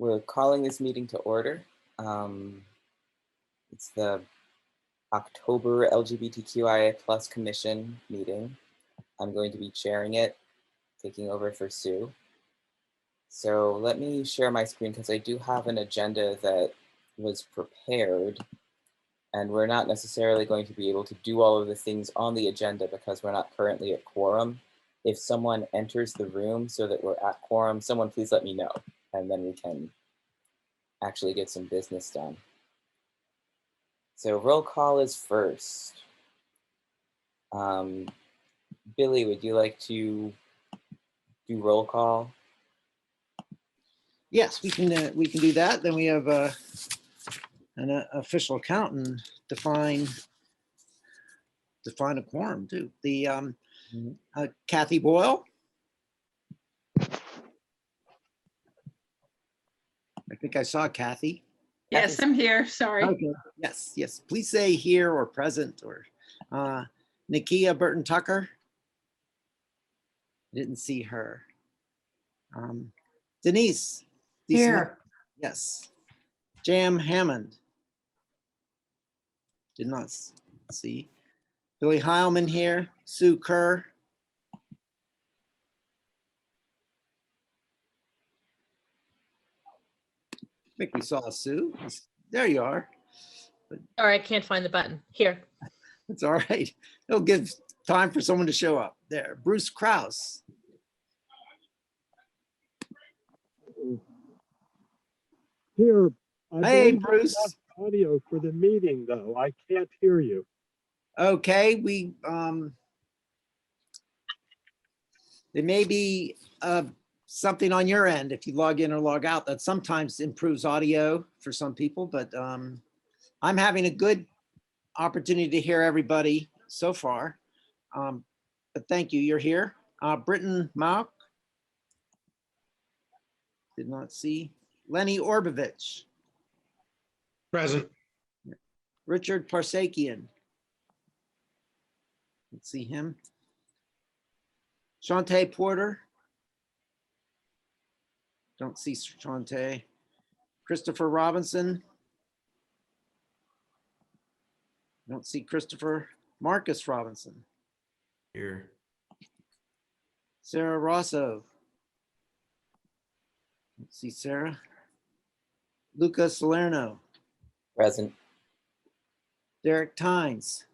We're calling this meeting to order. It's the October LGBTQIA plus Commission meeting. I'm going to be chairing it, taking over for Sue. So let me share my screen because I do have an agenda that was prepared, and we're not necessarily going to be able to do all of the things on the agenda because we're not currently at quorum. If someone enters the room so that we're at quorum, someone please let me know, and then we can actually get some business done. So roll call is first. Billy, would you like to do roll call? Yes, we can do that. Then we have an official accountant define a quorum too. The Kathy Boyle. I think I saw Kathy. Yes, I'm here. Sorry. Okay. Yes, yes. Please say here or present or Nakia Burton Tucker. Didn't see her. Denise. Here. Yes. Jam Hammond. Did not see. Billy Heilman here. Sue Kerr. I think we saw Sue. There you are. All right, can't find the button. Here. It's all right. It'll give time for someone to show up. There. Bruce Krause. Here. Hey, Bruce. Audio for the meeting, though. I can't hear you. Okay, there may be something on your end if you log in or log out that sometimes improves audio for some people, but I'm having a good opportunity to hear everybody so far. But thank you, you're here. Britton Mauk. Did not see. Lenny Orbovich. Present. Richard Parsakian. Let's see him. Shantae Porter. Don't see Shantae. Christopher Robinson. Don't see Christopher. Marcus Robinson. Here. Sarah Rosso. Don't see Sarah. Luca Salerno. Present. Derek Tynes.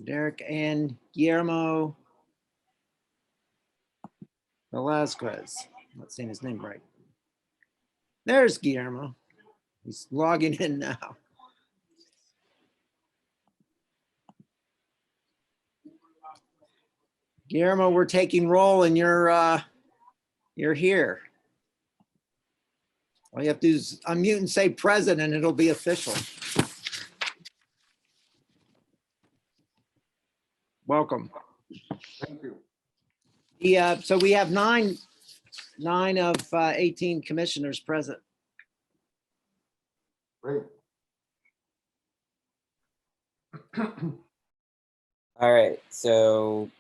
Derek and Guillermo Velasquez. I'm not saying his name right. There's Guillermo. He's logging in now. Guillermo, we're taking roll and you're here. All you have to do is unmute and say present and it'll be official. Welcome. Thank you. Yeah, so we have nine of 18 commissioners present. Great. All right, so,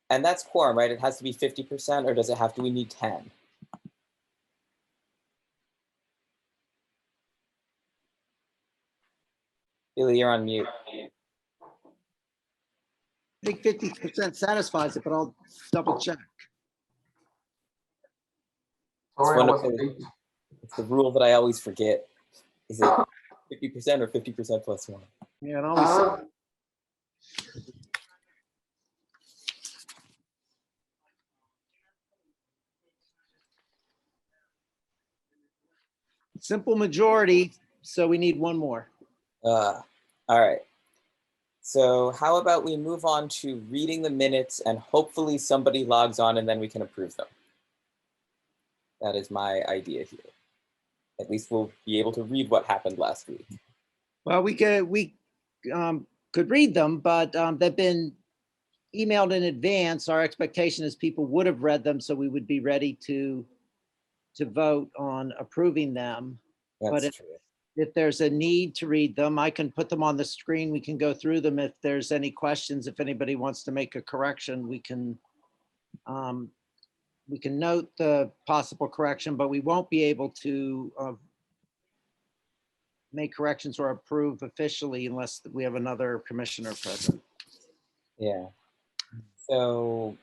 and that's quorum, right? It has to be 50%, or does it have to, we need 10? Billy, you're on mute. I think 50% satisfies it, but I'll double check. Sorry, It's the rule that I always forget. Is it 50% or 50% plus one? Yeah, and always. Simple majority, so we need one more. All right. So how about we move on to reading the minutes and hopefully somebody logs on and then we can approve them. That is my idea here. At least we'll be able to read what happened last week. Well, we could read them, but they've been emailed in advance. Our expectation is people would have read them, so we would be ready to vote on approving them. That's But true. if there's a need to read them, I can put them on the screen. We can go through them. If there's any questions, if anybody wants to make a correction, we can we can note the possible correction, but we won't be able to make corrections or approve officially unless we have another commissioner present. Yeah. So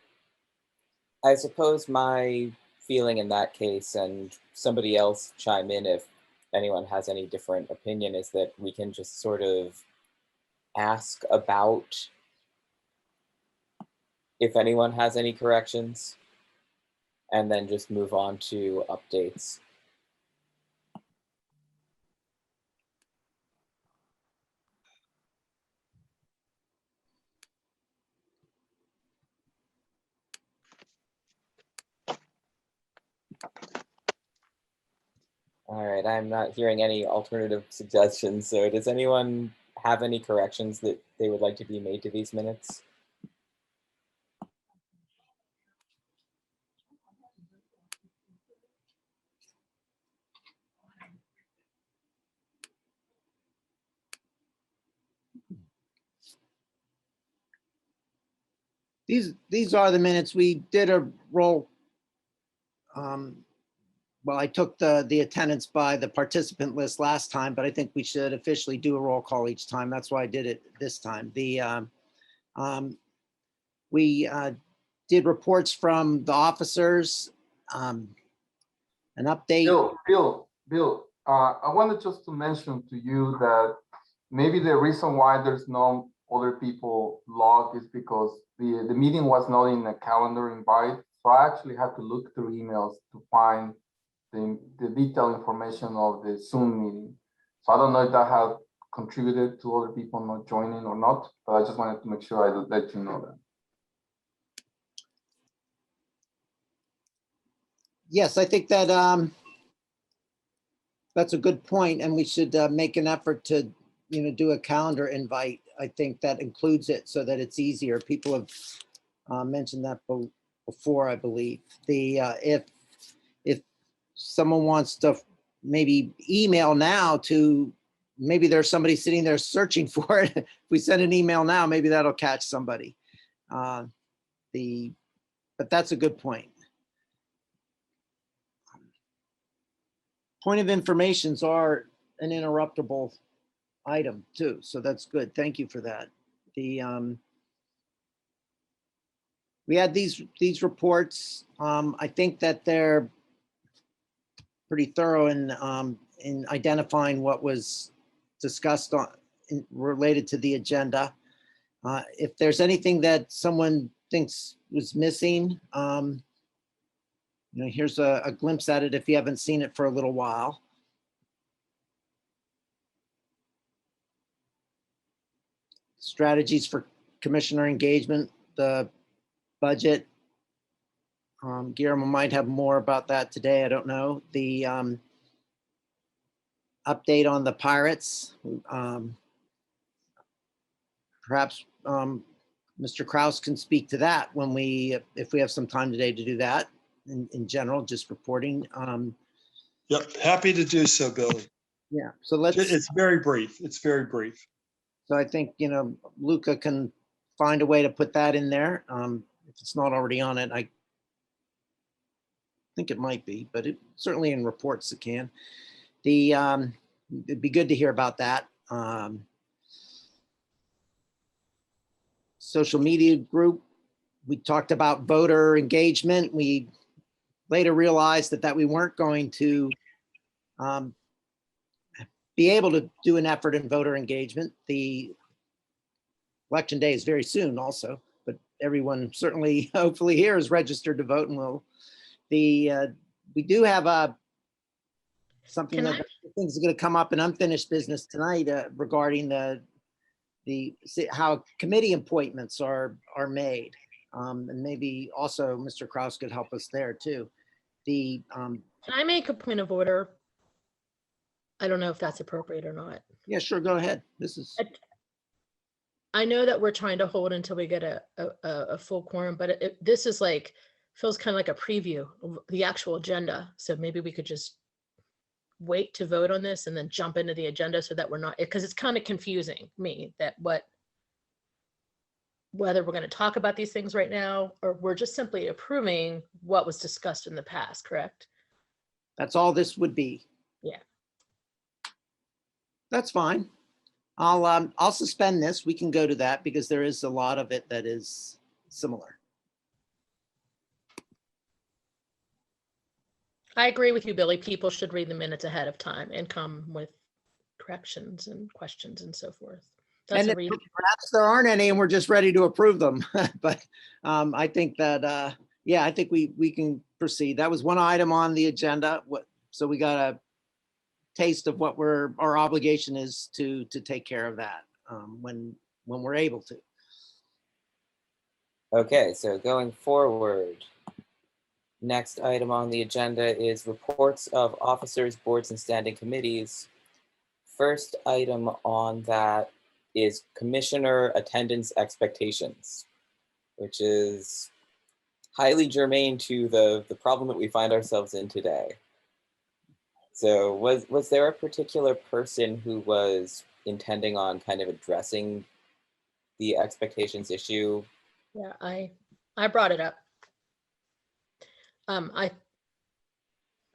I suppose my feeling in that case, and somebody else chime in if anyone has any different opinion, is that we can just sort of ask about if anyone has any corrections and then just move on to updates. All right, I'm not hearing any alternative suggestions. So does anyone have any corrections that they would like to be made to these minutes? These are the minutes. We did a roll. Well, I took the attendance by the participant list last time, but I think we should officially do a roll call each time. That's why I did it this time. We did reports from the officers, an update. Bill, I wanted just to mention to you that maybe the reason why there's no other people logged is because the meeting was not in a calendar invite. So I actually had to look through emails to find the detailed information of the Zoom meeting. So I don't know if that had contributed to other people not joining or not, but I just wanted to make sure I let you know that. Yes, I think that that's a good point, and we should make an effort to, do a calendar invite. I think that includes it so that it's easier. People have mentioned that before, I believe. If someone wants to maybe email now to, maybe there's somebody sitting there searching for it. If we send an email now, maybe that'll catch somebody. But that's a good point. Point of informations are an interruptible item too, so that's good. Thank you for that. We had these reports. I think that they're pretty thorough in identifying what was discussed related to the agenda. If there's anything that someone thinks was missing, here's a glimpse at it if you haven't seen it for a little while. Strategies for commissioner engagement, the budget. Guillermo might have more about that today. I don't know. The update on the pirates. Perhaps Mr. Kraus can speak to that if we have some time today to do that. In general, just reporting. Yep, happy to do so, Billy. Yeah, so let's. It's very brief. It's very brief. So I think, Luca can find a way to put that in there. If it's not already on it, I think it might be, but certainly in reports it can. It'd be good to hear about that. Social media group, we talked about voter engagement. We later realized that we weren't going to be able to do an effort in voter engagement. The election day is very soon also, but everyone certainly hopefully here is registered to vote, and we do have something that things are going to come up in unfinished business tonight regarding how committee appointments are made. And maybe also Mr. Kraus could help us there too. Can I make a point of order? I don't know if that's appropriate or not. Yeah, sure. Go ahead. I know that we're trying to hold until we get a full quorum, but this is feels kind of like a preview of the actual agenda. So maybe we could just wait to vote on this and then jump into the agenda so that we're not, because it's kind of confusing me that what whether we're going to talk about these things right now, or we're just simply approving what was discussed in the past, correct? That's all this would be. Yeah. That's fine. I'll suspend this. We can go to that because there is a lot of it that is similar. I agree with you, Billy. People should read the minutes ahead of time and come with corrections and questions and so forth. That's And a if reason. perhaps there aren't any and we're just ready to approve them. But I think that, yeah, I think we can proceed. That was one item on the agenda. So we got a taste of what our obligation is to take care of that when we're able to. Okay, so going forward, next item on the agenda is reports of officers, boards, and standing committees. First item on that is commissioner attendance expectations, which is highly germane to the problem that we find ourselves in today. So was there a particular person who was intending on kind of addressing the expectations issue? Yeah, I brought it up. I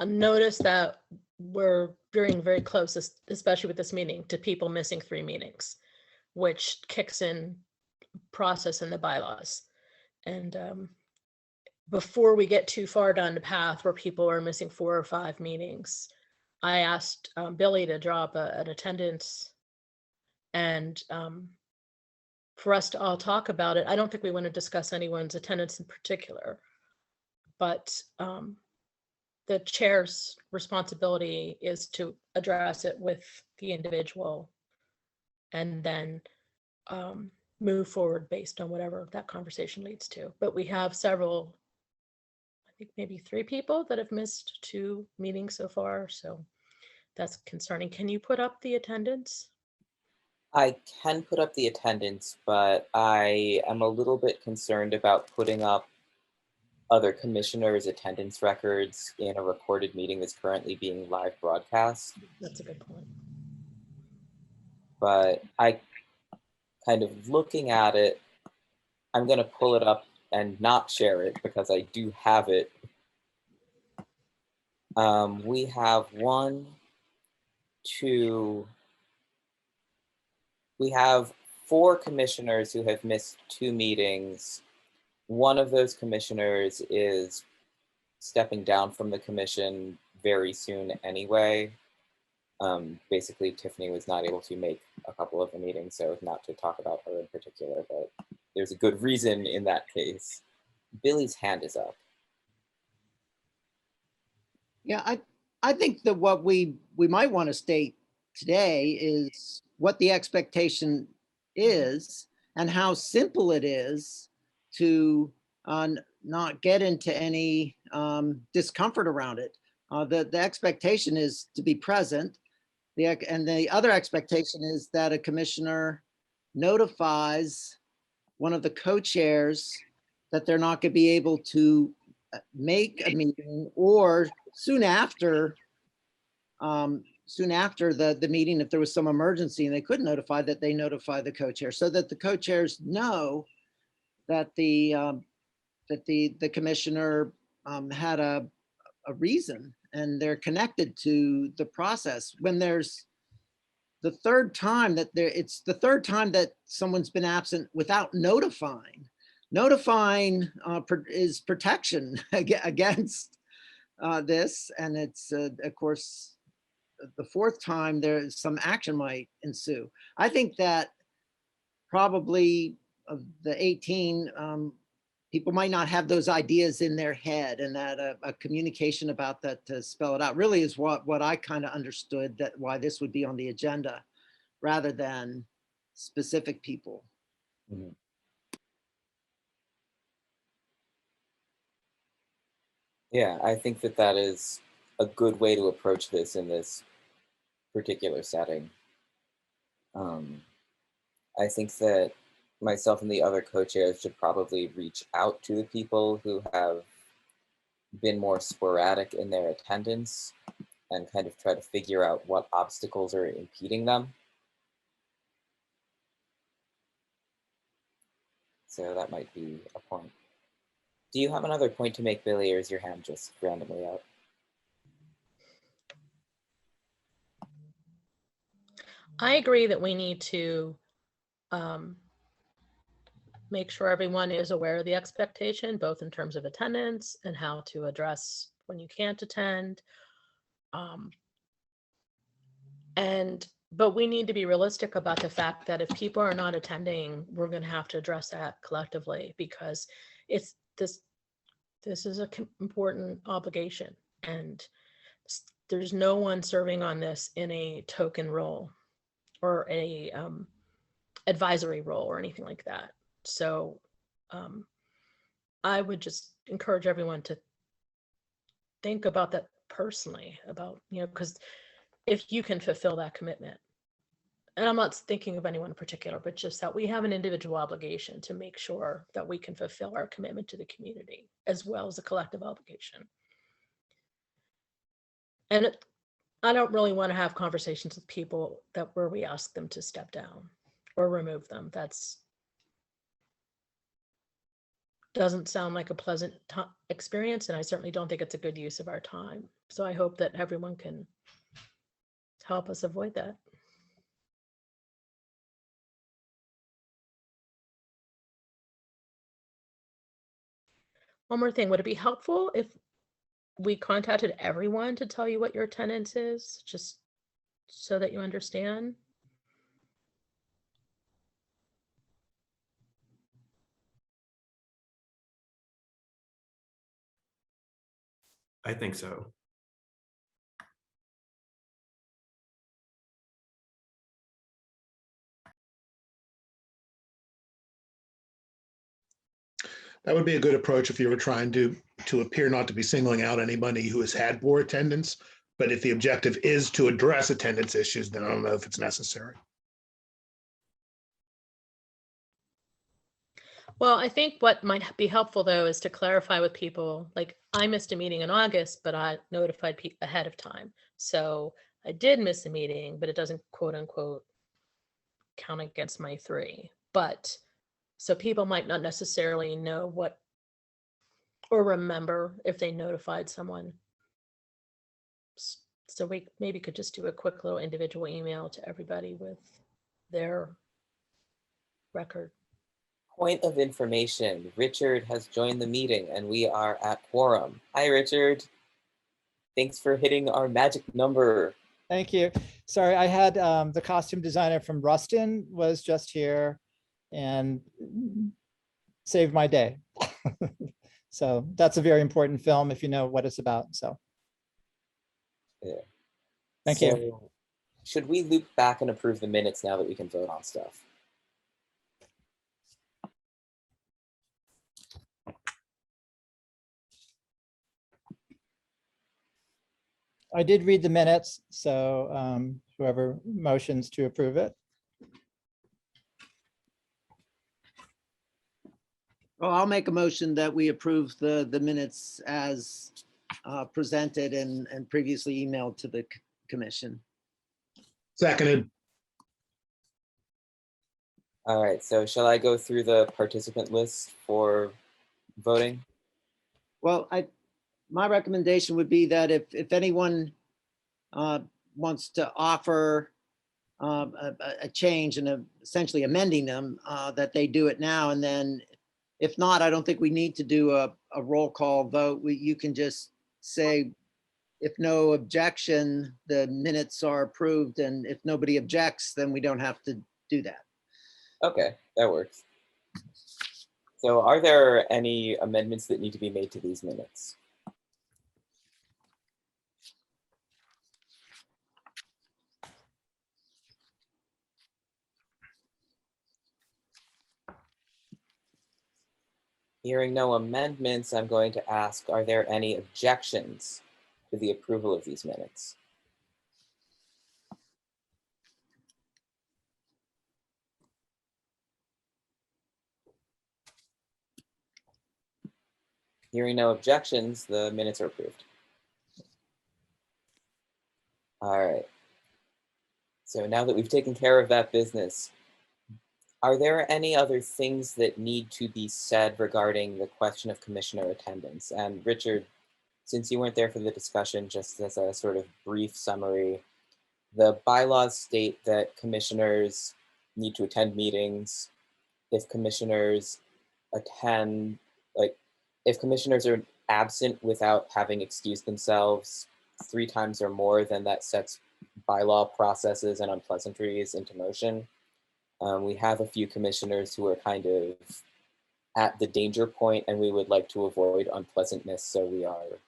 noticed that we're veering very close, especially with this meeting, to people missing 3 meetings, which kicks in process in the bylaws. And before we get too far down the path where people are missing 4 or 5 meetings, I asked Billy to drop an attendance and for us to all talk about it. I don't think we want to discuss anyone's attendance in particular, but the chair's responsibility is to address it with the individual and then move forward based on whatever that conversation leads to. But we have several, I think maybe 3 people that have missed 2 meetings so far. So that's concerning. Can you put up the attendance? I can put up the attendance, but I am a little bit concerned about putting up other commissioners' attendance records in a recorded meeting that's currently being live broadcast. That's a good point. But I kind of looking at it, I'm going to pull it up and not share it because I do have it. We have we have 4 commissioners who have missed 2 meetings. One of those commissioners is stepping down from the commission very soon anyway. Basically, Tiffany was not able to make a couple of the meetings, so not to talk about her in particular, but there's a good reason in that case. Billy's hand is up. Yeah, I think that what we might want to state today is what the expectation is and how simple it is to not get into any discomfort around it. The expectation is to be present. And the other expectation is that a commissioner notifies one of the co-chairs that they're not going to be able to make a meeting, or soon after the meeting, if there was some emergency and they couldn't notify, that they notify the co-chair so that the co-chairs know that the commissioner had a reason and they're connected to the process. When there's the third time that it's the third time that someone's been absent without notifying. Notifying is protection against this, and it's of course the 4th time there's some action might ensue. I think that probably of the 18, people might not have those ideas in their head, and that a communication about that to spell it out really is what I kind of understood, that why this would be on the agenda rather than specific people. Mm-hmm. Yeah, I think that that is a good way to approach this in this particular setting. I think that myself and the other co-chairs should probably reach out to the people who have been more sporadic in their attendance and kind of try to figure out what obstacles are impeding them. So that might be a point. Do you have another point to make, Billy, or is your hand just randomly out? I agree that we need to make sure everyone is aware of the expectation, both in terms of attendance and how to address when you can't attend. But we need to be realistic about the fact that if people are not attending, we're going to have to address that collectively, because it's this is an important obligation, and there's no one serving on this in a token role or a advisory role or anything like that. So I would just encourage everyone to think about that personally, about, because if you can fulfill that commitment, and I'm not thinking of anyone in particular, but just that we have an individual obligation to make sure that we can fulfill our commitment to the community as well as a collective obligation. And I don't really want to have conversations with people where we ask them to step down or remove them. That's doesn't sound like a pleasant experience, and I certainly don't think it's a good use of our time. So I hope that everyone can help us avoid that. One more thing, would it be helpful if we contacted everyone to tell you what your attendance is, just so that you understand? I think so. That would be a good approach if you were trying to appear not to be singling out anybody who has had poor attendance. But if the objective is to address attendance issues, then I don't know if it's necessary. Well, I think what might be helpful, though, is to clarify with people, like, I missed a meeting in August, but I notified people ahead of time. So I did miss a meeting, but it doesn't, quote unquote, count against my 3. But so people might not necessarily know what or remember if they notified someone. So we maybe could just do a quick little individual email to everybody with their record. Point of information, Richard has joined the meeting and we are at quorum. Hi, Richard. Thanks for hitting our magic number. Thank you. Sorry, I had the costume designer from Rustin was just here and saved my day. So that's a very important film if you know what it's about. So Yeah. Thank you. Should we loop back and approve the minutes now that we can vote on stuff? I did read the minutes, so whoever motions to approve it. Well, I'll make a motion that we approve the minutes as presented and previously emailed to the commission. Seconded. All right, so shall I go through the participant list for voting? Well, my recommendation would be that if anyone wants to offer a change and essentially amending them, that they do it now. And then if not, I don't think we need to do a roll call vote. You can just say, if no objection, the minutes are approved. And if nobody objects, then we don't have to do that. Okay, that works. So are there any amendments that need to be made to these minutes? Hearing no amendments, I'm going to ask, are there any objections to the approval of these minutes? Hearing no objections, the minutes are approved. All right. So now that we've taken care of that business, Are there any other things that need to be said regarding the question of commissioner attendance? And Richard, since you weren't there for the discussion, just as a sort of brief summary, the bylaws state that commissioners need to attend meetings. If commissioners attend, like, if commissioners are absent without having excused themselves 3 times or more, then that sets bylaw processes and unpleasantries into motion. We have a few commissioners who are kind of at the danger point, and we would like to avoid unpleasantness, so we are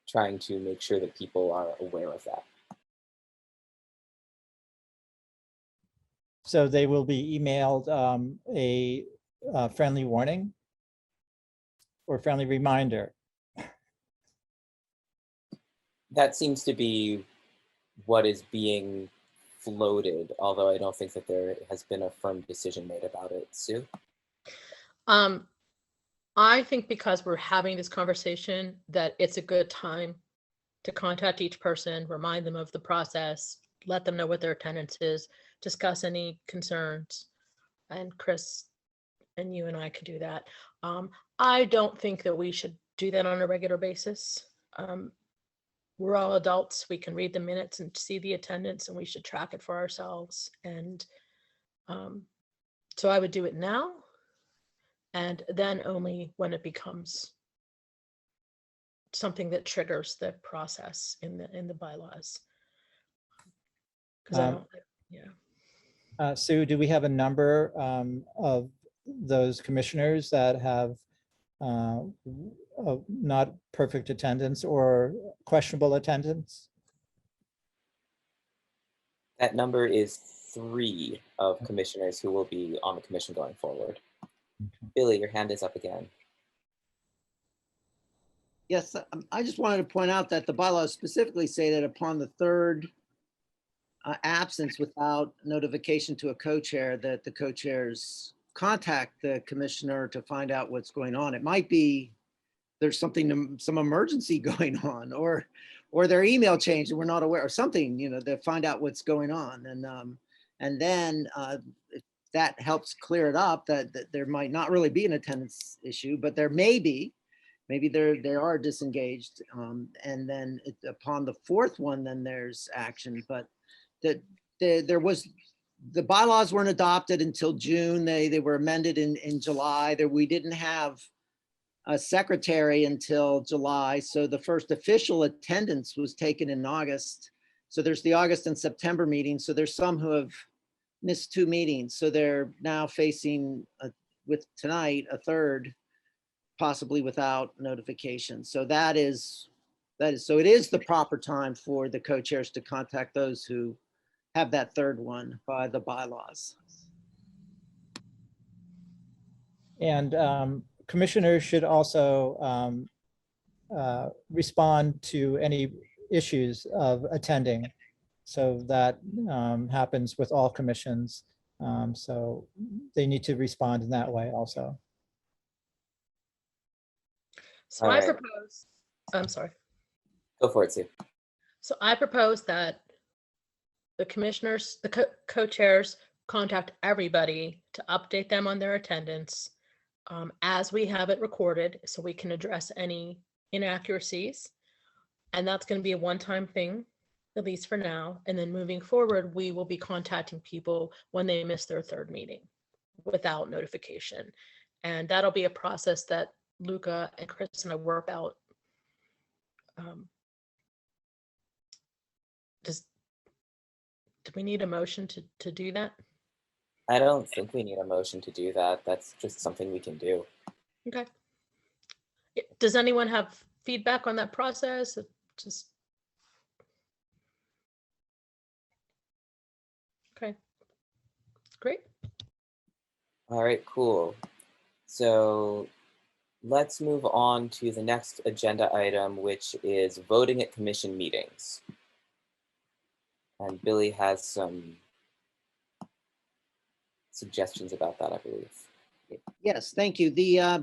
trying to make sure that people are aware of that. So they will be emailed a friendly warning or friendly reminder. That seems to be what is being floated, although I don't think that there has been a firm decision made about it. Sue? I think because we're having this conversation, that it's a good time to contact each person, remind them of the process, let them know what their attendance is, discuss any concerns. And Chris and you and I could do that. I don't think that we should do that on a regular basis. We're all adults. We can read the minutes and see the attendance, and we should track it for ourselves. And so I would do it now, and then only when it becomes something that triggers the process in the bylaws. Because I don't, yeah. Sue, do we have a number of those commissioners that have not perfect attendance or questionable attendance? That number is 3 of commissioners who will be on the commission going forward. Okay. Billy, your hand is up again. Yes, I just wanted to point out that the bylaws specifically say that upon the 3rd absence without notification to a co-chair, that the co-chairs contact the commissioner to find out what's going on. It might be there's something, some emergency going on, or their email changed and we're not aware, or something, you know, to find out what's going on. And then if that helps clear it up, that there might not really be an attendance issue, but there may be. Maybe they are disengaged, and then upon the 4th one, then there's action. But there was, the bylaws weren't adopted until June. They were amended in July. We didn't have a secretary until July, so the first official attendance was taken in August. So there's the August and September meetings. So there's some who have missed 2 meetings. So they're now facing with tonight a 3rd. Possibly without notification. So that is, so it is the proper time for the co-chairs to contact those who have that 3rd one by the bylaws. And commissioners should also respond to any issues of attending. So that happens with all commissions. So they need to respond in that way also. So I propose, I'm sorry. Go for it, Sue. So I propose that the commissioners, the co-chairs contact everybody to update them on their attendance as we have it recorded, so we can address any inaccuracies. And that's going to be a one-time thing, at least for now. And then moving forward, we will be contacting people when they miss their 3rd meeting without notification. And that'll be a process that Luca and Chris and I work out. Do we need a motion to do that? I don't think we need a motion to do that. That's just something we can do. Okay. Does anyone have feedback on that process? Just okay. Great. All right, cool. So let's move on to the next agenda item, which is voting at commission meetings. And Billy has some suggestions about that, I believe. Yes, thank you.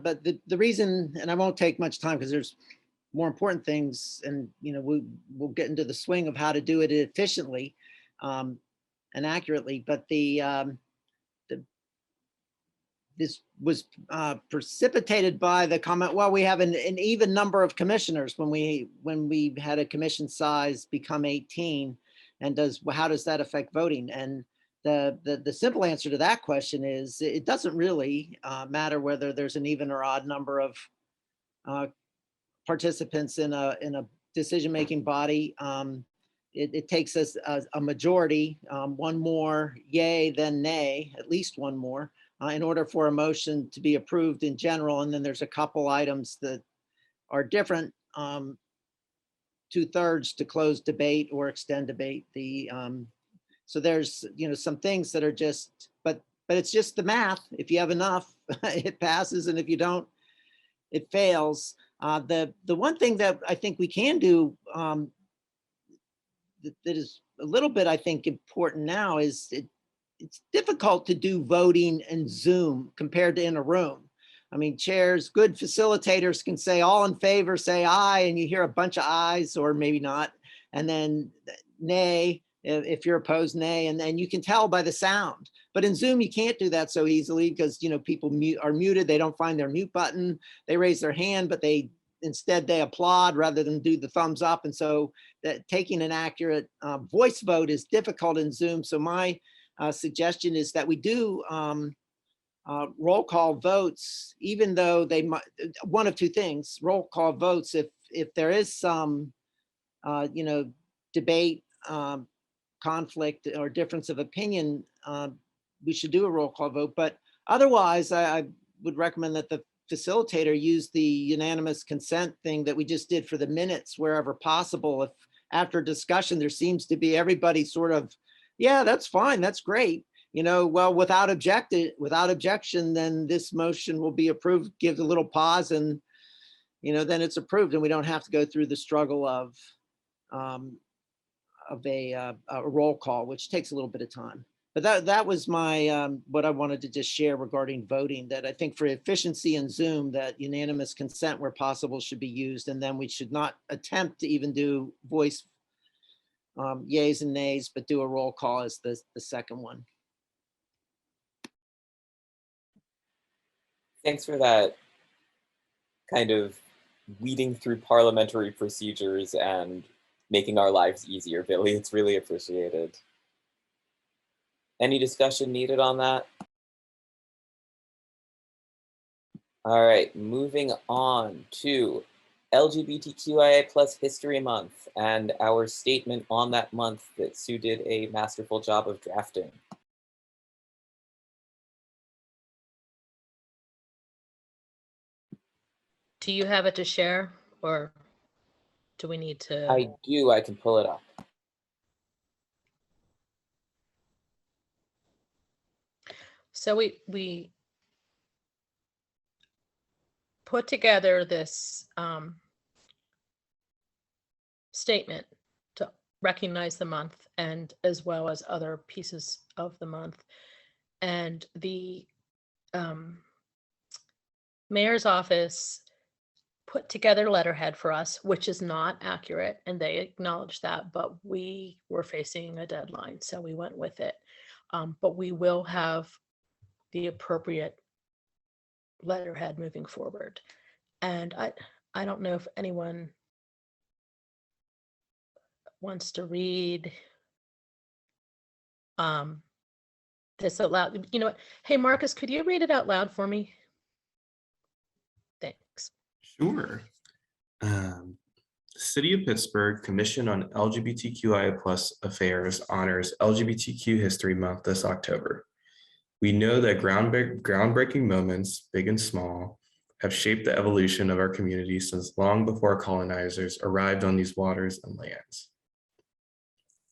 But the reason, and I won't take much time because there's more important things, and you know we'll get into the swing of how to do it efficiently and accurately. But the this was precipitated by the comment, well, we have an even number of commissioners when we had a commission size become 18, and how does that affect voting? And the simple answer to that question is it doesn't really matter whether there's an even or odd number of participants in a decision-making body. It takes us a majority, one more yay than nay, at least one more, in order for a motion to be approved in general. And then there's a couple items that are different, 2/3 to close debate or extend debate. So there's, some things that are just, but it's just the math. If you have enough, it passes, and if you don't, it fails. The one thing that I think we can do that is a little bit, I think, important now is it's difficult to do voting in Zoom compared to in a room. I mean, chairs, good facilitators can say all in favor, say aye, and you hear a bunch of ayes, or maybe not, and then nay, if you're opposed, nay, and then you can tell by the sound. But in Zoom, you can't do that so easily because, people are muted, they don't find their mute button, they raise their hand, but instead they applaud rather than do the thumbs up. And so that taking an accurate voice vote is difficult in Zoom. So my suggestion is that we do roll call votes, even though they might, one of two things, roll call votes, if there is some, debate, conflict, or difference of opinion, we should do a roll call vote. But otherwise, I would recommend that the facilitator use the unanimous consent thing that we just did for the minutes wherever possible. If after discussion, there seems to be everybody sort of, yeah, that's fine, that's great. Well, without objection, then this motion will be approved, give a little pause, and, then it's approved, and we don't have to go through the struggle of a roll call, which takes a little bit of time. But that was my what I wanted to just share regarding voting, that I think for efficiency in Zoom, that unanimous consent where possible should be used, and then we should not attempt to even do voice yays and nays, but do a roll call as the second one. Thanks for that kind of weeding through parliamentary procedures and making our lives easier, Billy. It's really appreciated. Any discussion needed on that? All right, moving on to LGBTQIA plus History Month and our statement on that month that Sue did a masterful job of drafting. Do you have it to share, or do we need to? I do, I can pull it up. So we put together this statement to recognize the month, and as well as other pieces of the month. And the mayor's office put together letterhead for us, which is not accurate, and they acknowledged that, but we were facing a deadline, so we went with it. But we will have the appropriate letterhead moving forward. And I don't know if anyone wants to read this out loud. You know what? Hey, Marcus, could you read it out loud for me? Thanks. Sure. City of Pittsburgh Commission on LGBTQIA plus Affairs honors LGBTQ History Month this October. We know that groundbreaking moments, big and small, have shaped the evolution of our community since long before colonizers arrived on these waters and lands.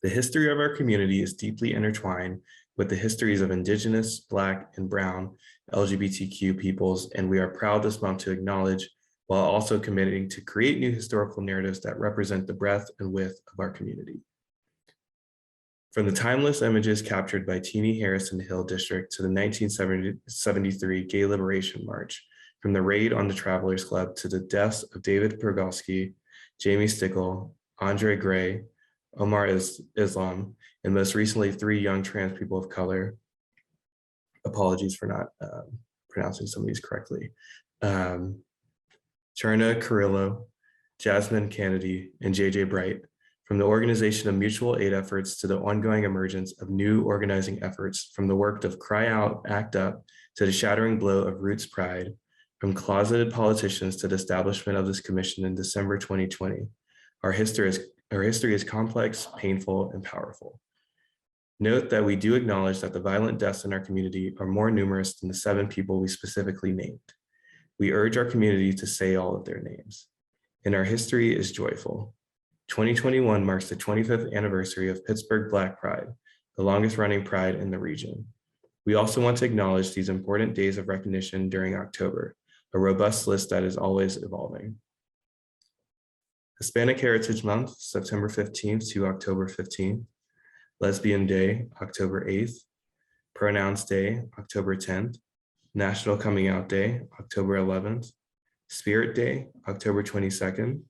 The history of our community is deeply intertwined with the histories of Indigenous, Black, and Brown LGBTQ peoples, and we are proud this month to acknowledge, while also committing to create new historical narratives that represent the breadth and width of our community. From the timeless images captured by Teenie Harrison Hill District to the 1973 Gay Liberation March, from the raid on the Travelers Club to the deaths of David Pergolsky, Jamie Stickle, Andre Gray, Omar Islam, and most recently 3 young trans people of color. Apologies for not pronouncing some of these correctly. Charna Carrillo, Jasmine Kennedy, and JJ Bright, from the organization of mutual aid efforts to the ongoing emergence of new organizing efforts, from the work of Cry Out, Act Up to the shattering blow of Roots Pride, from closeted politicians to the establishment of this commission in December 2020. Our history is complex, painful, and powerful. Note that we do acknowledge that the violent deaths in our community are more numerous than the 7 people we specifically named. We urge our community to say all of their names. And our history is joyful. 2021 marks the 25th anniversary of Pittsburgh Black Pride, the longest running pride in the region. We also want to acknowledge these important days of recognition during October, a robust list that is always evolving. Hispanic Heritage Month, September 15th to October 15th. Lesbian Day, October 8th. Pronouns Day, October 10th. National Coming Out Day, October 11th. Spirit Day, October 22nd.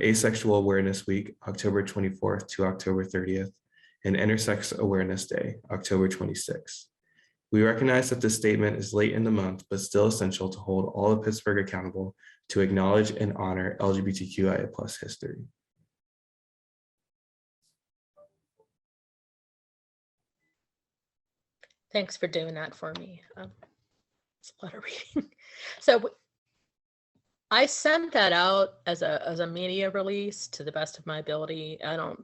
Asexual Awareness Week, October 24th to October 30th. And Intersex Awareness Day, October 26th. We recognize that this statement is late in the month, but still essential to hold all of Pittsburgh accountable to acknowledge and honor LGBTQIA+ history. Thanks for doing that for me. It's a lot of reading. So I sent that out as a media release to the best of my ability. I don't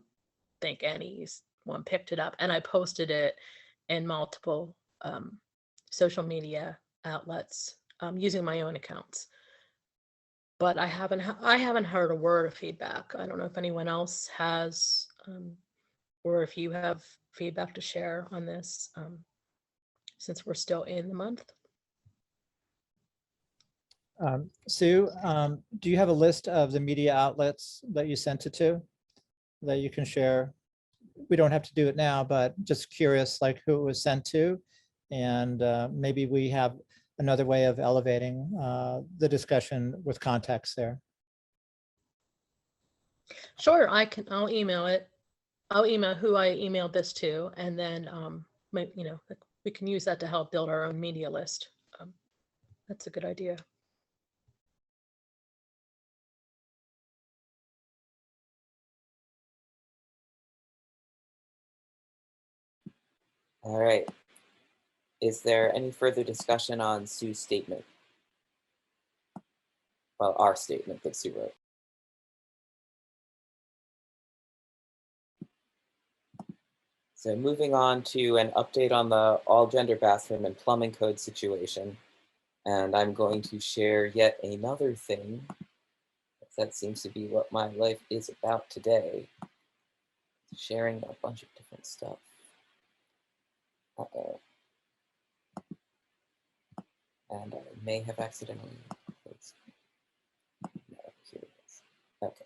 think anyone picked it up, and I posted it in multiple social media outlets using my own accounts. But I haven't heard a word of feedback. I don't know if anyone else has, or if you have feedback to share on this, since we're still in the month. Sue, do you have a list of the media outlets that you sent it to that you can share? We don't have to do it now, but just curious, like who it was sent to, and maybe we have another way of elevating the discussion with context there. Sure, I'll email it. I'll email who I emailed this to, and then we can use that to help build our own media list. That's a good idea. All right. Is there any further discussion on Sue's statement? Well, our statement that Sue wrote. So moving on to an update on the all-gender bathroom and plumbing code situation. And I'm going to share yet another thing. That seems to be what my life is about today. Sharing a bunch of different stuff. Uh-oh. And I may have accidentally closed. No, here it is. Okay.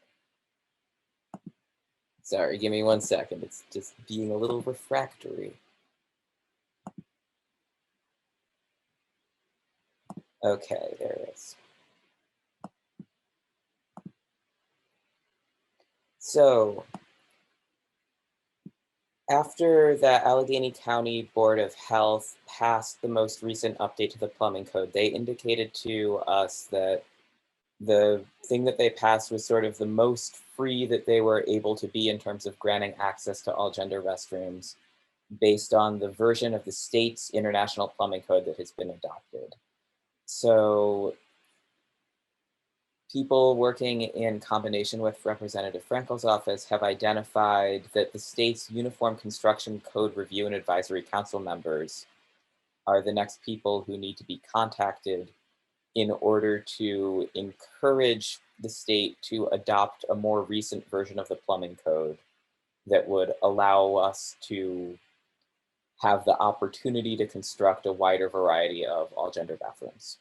Sorry, give me 1 second. It's just being a little refractory. Okay, there it is. So, after the Allegheny County Board of Health passed the most recent update to the plumbing code, they indicated to us that the thing that they passed was sort of the most free that they were able to be in terms of granting access to all gender restrooms based on the version of the state's international plumbing code that has been adopted. So people working in combination with Representative Frankel's office have identified that the state's Uniform Construction Code Review and Advisory Council members are the next people who need to be contacted in order to encourage the state to adopt a more recent version of the plumbing code that would allow us to have the opportunity to construct a wider variety of all gender bathrooms.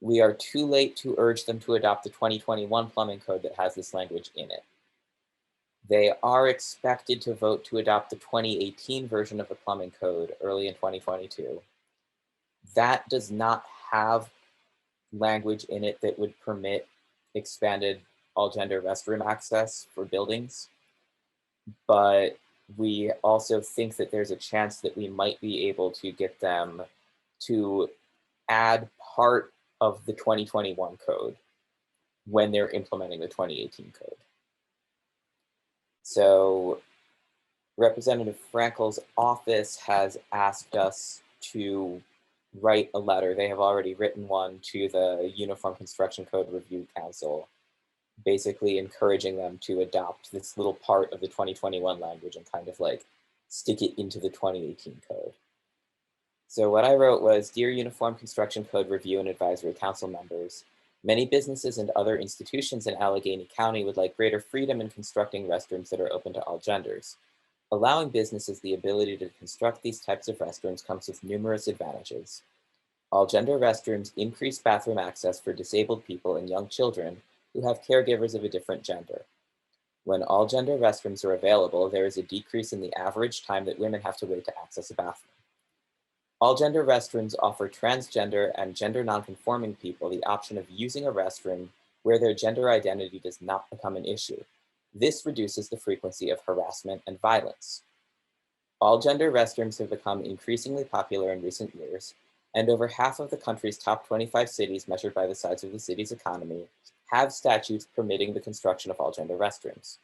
We are too late to urge them to adopt the 2021 plumbing code that has this language in it. They are expected to vote to adopt the 2018 version of the plumbing code early in 2022. That does not have language in it that would permit expanded all gender restroom access for buildings. But we also think that there's a chance that we might be able to get them to add part of the 2021 code when they're implementing the 2018 code. So Representative Frankel's office has asked us to write a letter. They have already written one to the Uniform Construction Code Review Council, basically encouraging them to adopt this little part of the 2021 language and kind of like stick it into the 2018 code. So what I wrote was, Dear Uniform Construction Code Review and Advisory Council members, many businesses and other institutions in Allegheny County would like greater freedom in constructing restrooms that are open to all genders. Allowing businesses the ability to construct these types of restrooms comes with numerous advantages. All gender restrooms increase bathroom access for disabled people and young children who have caregivers of a different gender. When all gender restrooms are available, there is a decrease in the average time that women have to wait to access a bathroom. All gender restrooms offer transgender and gender nonconforming people the option of using a restroom where their gender identity does not become an issue. This reduces the frequency of harassment and violence. All gender restrooms have become increasingly popular in recent years, and over half of the country's top 25 cities measured by the size of the city's economy have statutes permitting the construction of all gender restrooms.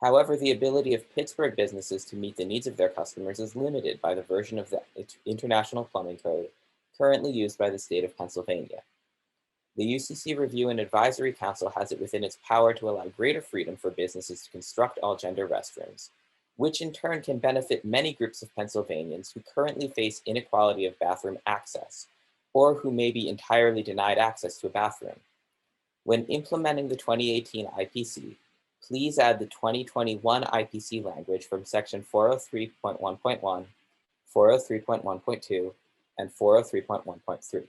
However, the ability of Pittsburgh businesses to meet the needs of their customers is limited by the version of the International Plumbing Code currently used by the state of Pennsylvania. The UCC Review and Advisory Council has it within its power to allow greater freedom for businesses to construct all gender restrooms, which in turn can benefit many groups of Pennsylvanians who currently face inequality of bathroom access, or who may be entirely denied access to a bathroom. When implementing the 2018 IPC, please add the 2021 IPC language from section 403.1.1, 403.1.2, and 403.1.3.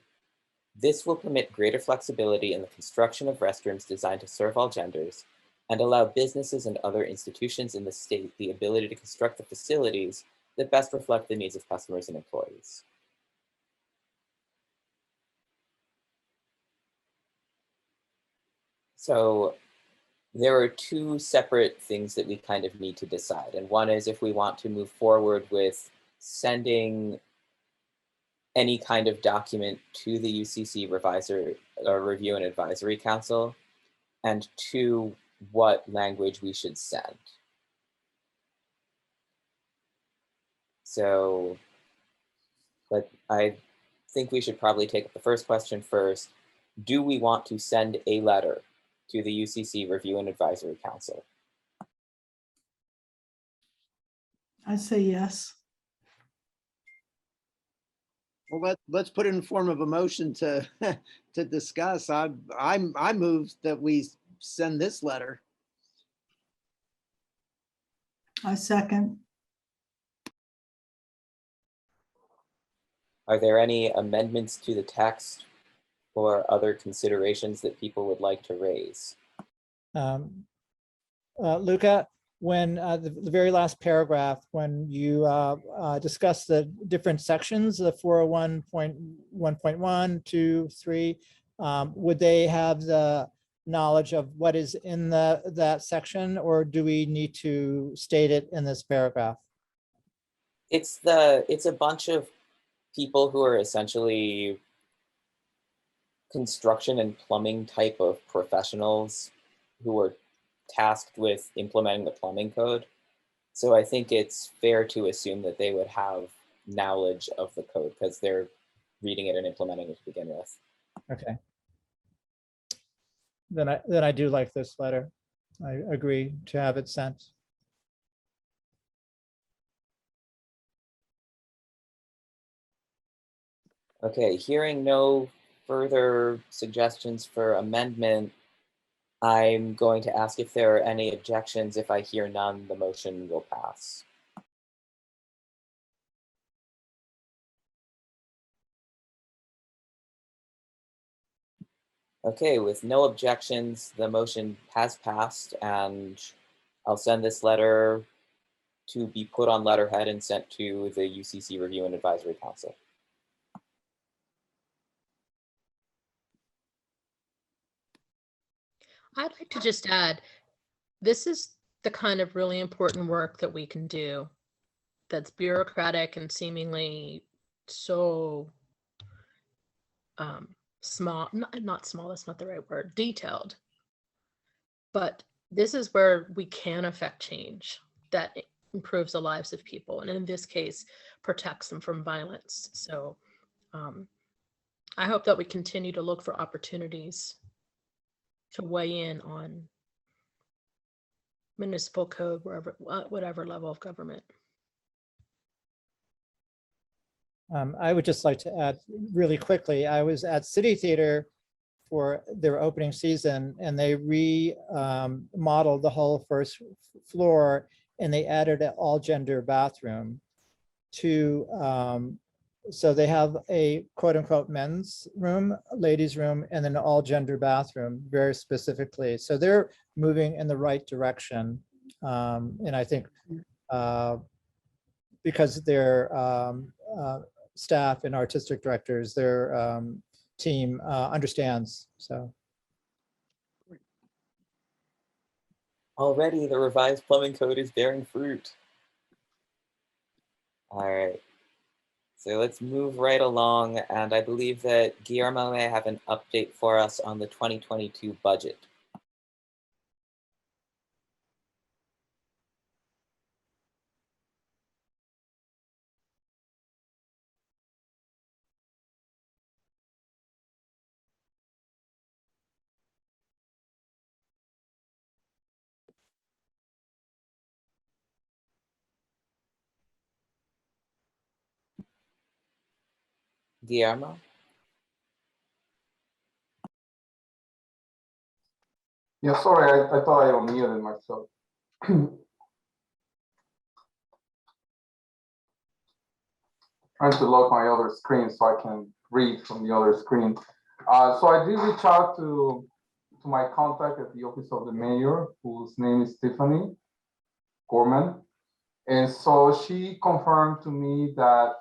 This will permit greater flexibility in the construction of restrooms designed to serve all genders and allow businesses and other institutions in the state the ability to construct the facilities that best reflect the needs of customers and employees. So there are two separate things that we kind of need to decide. And one is if we want to move forward with sending any kind of document to the UCC Review and Advisory Council, and two, what language we should send. So, but I think we should probably take up the first question first. Do we want to send a letter to the UCC Review and Advisory Council? I say yes. Well, let's put it in form of a motion to to discuss. I move that we send this letter. I second. Are there any amendments to the text or other considerations that people would like to raise? Luca, when the very last paragraph, when you discuss the different sections, the 401.1.1, 2, 3, would they have the knowledge of what is in that section, or do we need to state it in this paragraph? It's a bunch of people who are essentially construction and plumbing type of professionals who are tasked with implementing the plumbing code. So I think it's fair to assume that they would have knowledge of the code because they're reading it and implementing it to begin with. Okay. Then I do like this letter. I agree to have it sent. Okay, hearing no further suggestions for amendment, I'm going to ask if there are any objections. If I hear none, the motion will pass. Okay, with no objections, the motion has passed, and I'll send this letter to be put on letterhead and sent to the UCC Review and Advisory Council. I'd like to just add, this is the kind of really important work that we can do that's bureaucratic and seemingly so small, not small, that's not the right word, detailed. But this is where we can affect change that improves the lives of people, and in this case, protects them from violence. So I hope that we continue to look for opportunities to weigh in on municipal code, whatever level of government. I would just like to add really quickly, I was at City Theater for their opening season, and they remodeled the whole first floor, and they added an all-gender bathroom to, so they have a quote unquote men's room, ladies' room, and then an all-gender bathroom very specifically. So they're moving in the right direction. And I think because their staff and artistic directors, their team understands. So Already the revised plumbing code is bearing fruit. All right. So let's move right along, and I believe that Guillermo may have an update for us on the 2022 budget. Guillermo? Yeah, sorry, I thought I unmuted myself. Trying to lock my other screen so I can read from the other screen. So I did reach out to my contact at the office of the mayor, whose name is Tiffany Gorman. And so she confirmed to me that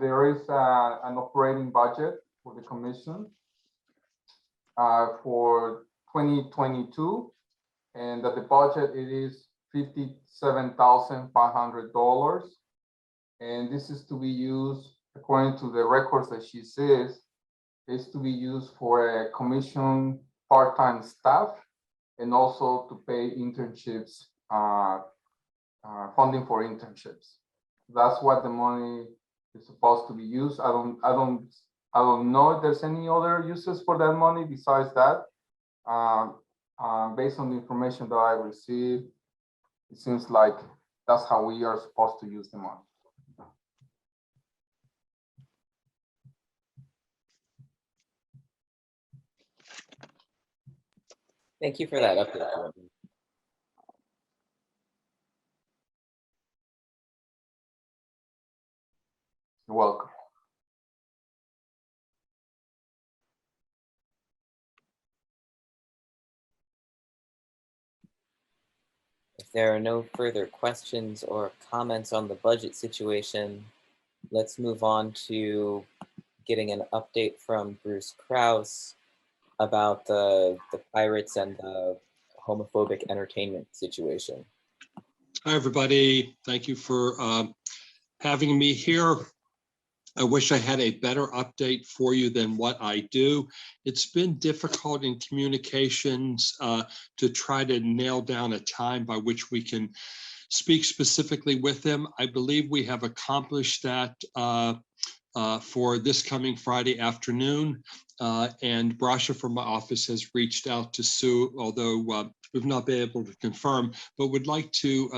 there is an operating budget for the commission for 2022, and that the budget it is $57,500. And this is to be used, according to the records that she says, is to be used for a commission part-time staff and also to pay internships, funding for internships. That's what the money is supposed to be used. I don't know if there's any other uses for that money besides that. Based on the information that I received, it seems like that's how we are supposed to use the money. Thank you for that update. You're welcome. If there are no further questions or comments on the budget situation, let's move on to getting an update from Bruce Krause about the pirates and the homophobic entertainment situation. Hi, everybody. Thank you for having me here. I wish I had a better update for you than what I do. It's been difficult in communications to try to nail down a time by which we can speak specifically with them. I believe we have accomplished that for this coming Friday afternoon. And Brasha from my office has reached out to Sue, although we've not been able to confirm, but would like to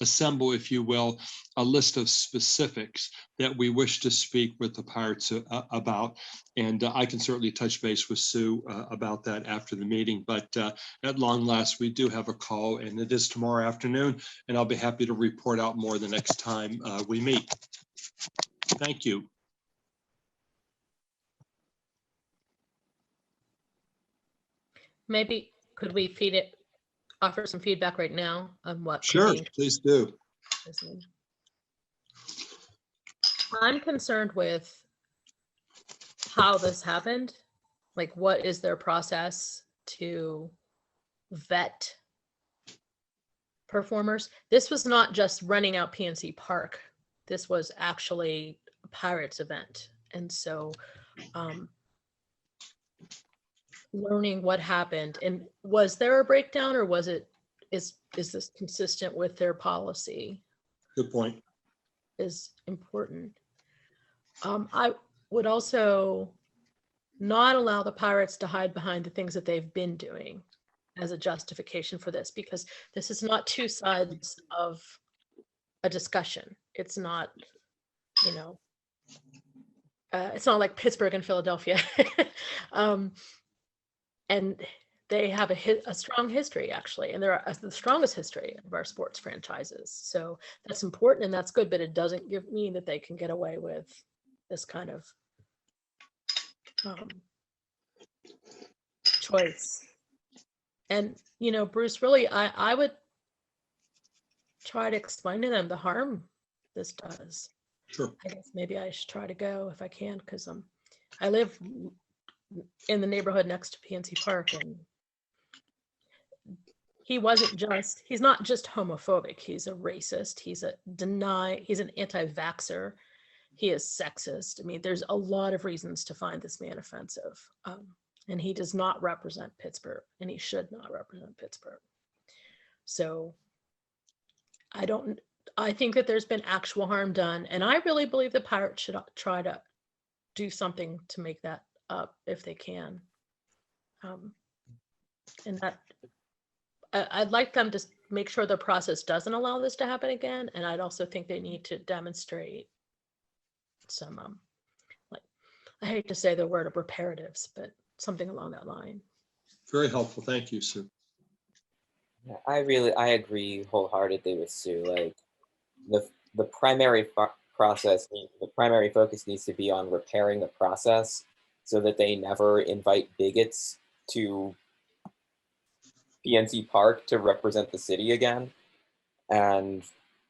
assemble, if you will, a list of specifics that we wish to speak with the pirates about. And I can certainly touch base with Sue about that after the meeting. But at long last, we do have a call, and it is tomorrow afternoon, and I'll be happy to report out more the next time we meet. Thank you. Maybe could we offer some feedback right now on what? Sure, please do. I'm concerned with how this happened. Like, what is their process to vet performers. This was not just renting out PNC Park. This was actually a Pirates event. And so learning what happened, and was there a breakdown, or was it, is this consistent with their policy, Good point. is important. I would also not allow the Pirates to hide behind the things that they've been doing as a justification for this, because this is not two sides of a discussion. It's not, you know, it's not like Pittsburgh and Philadelphia. And they have a strong history, actually, and they're the strongest history of our sports franchises. So that's important and that's good, but it doesn't mean that they can get away with this kind of choice. And, you know, Bruce, really, I would try to explain to them the harm this does. Sure. I guess maybe I should try to go if I can, because I live in the neighborhood next to PNC Park, and he's not just homophobic, he's a racist, he's an anti-vaxxer, he is sexist. I mean, there's a lot of reasons to find this man offensive. And he does not represent Pittsburgh, and he should not represent Pittsburgh. So I think that there's been actual harm done, and I really believe the Pirates should try to do something to make that up if they can. And that I'd like them to make sure the process doesn't allow this to happen again. And I'd also think they need to demonstrate some, like, I hate to say the word of reparatives, but something along that line. Very helpful. Thank you, Sue. Yeah, I agree wholeheartedly with Sue. Like the primary focus needs to be on repairing the process so that they never invite bigots to PNC Park to represent the city again. And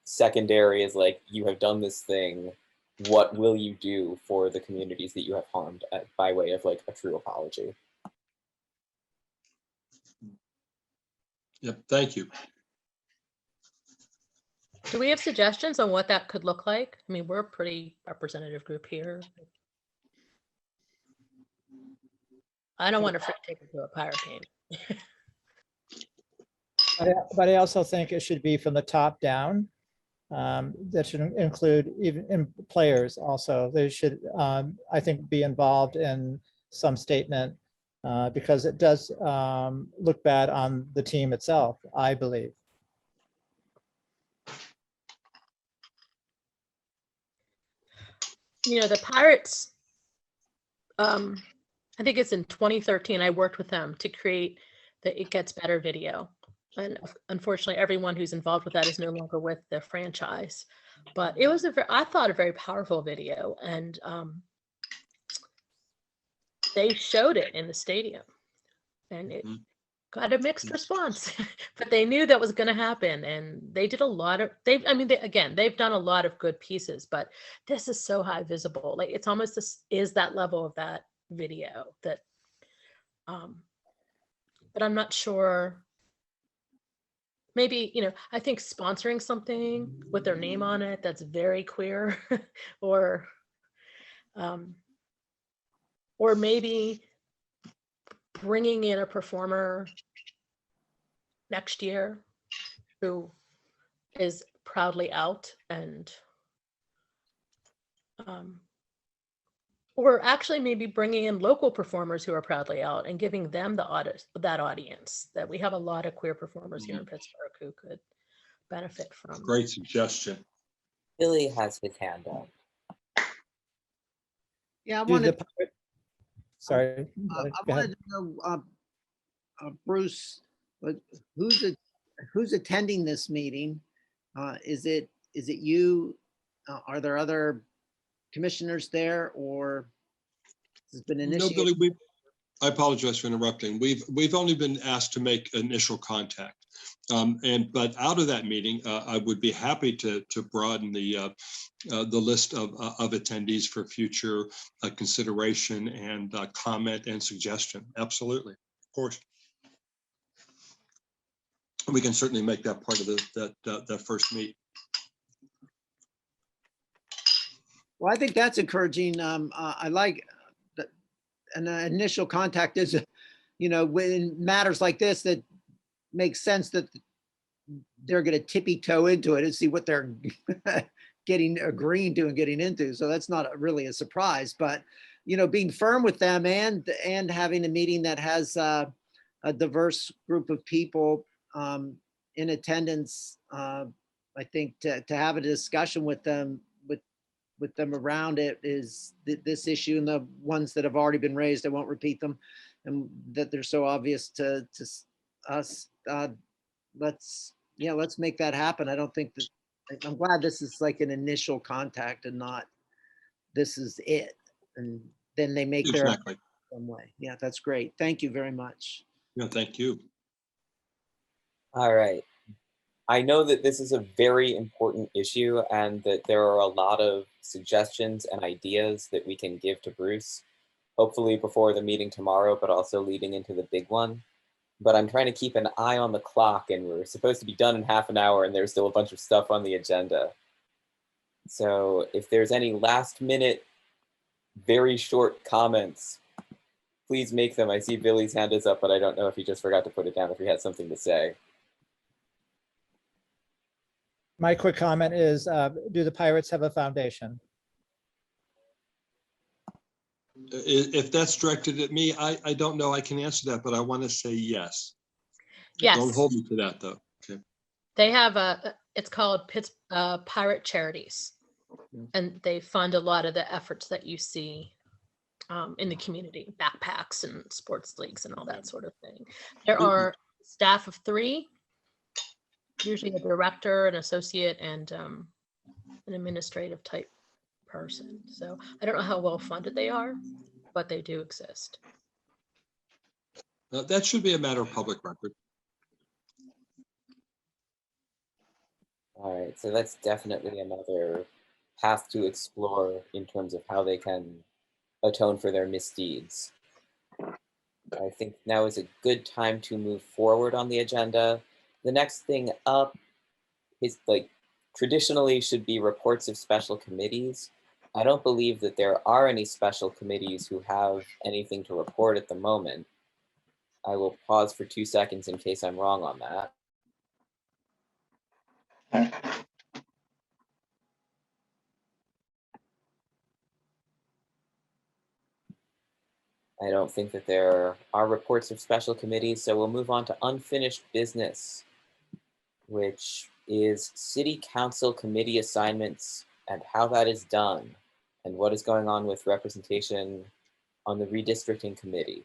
secondary is like, you have done this thing. What will you do for the communities that you have harmed by way of like a true apology? Yep. Thank you. Do we have suggestions on what that could look like? I mean, we're a pretty representative group here. I don't want to take it to a Pirate game. But I also think it should be from the top down. That should include even players also. They should, I think, be involved in some statement because it does look bad on the team itself, I believe. You know, the Pirates, I think it's in 2013, I worked with them to create the It Gets Better video. And unfortunately, everyone who's involved with that is no longer with the franchise. But it was, I thought, a very powerful video. And they showed it in the stadium. And it got a mixed response. But they knew that was going to happen. And they did a lot of, they've done a lot of good pieces. But this is so high visible. Like, it's almost is that level of that video that, but I'm not sure. Maybe, you know, I think sponsoring something with their name on it that's very queer, or maybe bringing in a performer next year who is proudly out, and or actually maybe bringing in local performers who are proudly out and giving them that audience. That we have a lot of queer performers here in Pittsburgh who could benefit from. Great suggestion. Billy has his hand up. Yeah, I wanted Sorry. I wanted to know, Bruce, but who's attending this meeting? Is it you? Are there other commissioners there, or has been initiated? No, Billy, I apologize for interrupting. We've only been asked to make initial contact, but out of that meeting, I would be happy to broaden the list of attendees for future consideration and comment and suggestion. Absolutely, of course. we can certainly make that part of that first meet. Well, I think that's encouraging. I like that an initial contact is, when matters like this, that makes sense that they're going to tippy toe into it and see what they're agreeing to and getting into. So that's not really a surprise, but, being firm with them and having a meeting that has a diverse group of people in attendance, I think to have a discussion with them, with them around it is this issue, and the ones that have already been raised, I won't repeat them, and that they're so obvious to us. Let's make that happen. I don't think that, I'm glad this is like an initial contact and not this is it. And then they make their Exactly. own way. Yeah, that's great. Thank you very much. Yeah, thank you. All right. I know that this is a very important issue and that there are a lot of suggestions and ideas that we can give to Bruce, hopefully before the meeting tomorrow, but also leading into the big one. But I'm trying to keep an eye on the clock, and we're supposed to be done in half an hour, and there's still a bunch of stuff on the agenda. So if there's any last minute, very short comments, please make them. I see Billy's hand is up, but I don't know if he just forgot to put it down, if he had something to say. My quick comment is, do the Pirates have a foundation? If that's directed at me, I don't know. I can answer that, but I want to say yes. Yes. Don't hold me to that, though. Okay. They have it's called Pirate Charities, and they fund a lot of the efforts that you see in the community, backpacks and sports leagues and all that sort of thing. There are staff of 3, usually a director, an associate, and an administrative type person. So I don't know how well funded they are, but they do exist. That should be a matter of public record. All right, so that's definitely another path to explore in terms of how they can atone for their misdeeds. I think now is a good time to move forward on the agenda. The next thing up is, like, traditionally should be reports of special committees. I don't believe that there are any special committees who have anything to report at the moment. I will pause for 2 seconds in case I'm wrong on that. I don't think that there are reports of special committees, so we'll move on to unfinished business, which is city council committee assignments and how that is done, and what is going on with representation on the redistricting committee.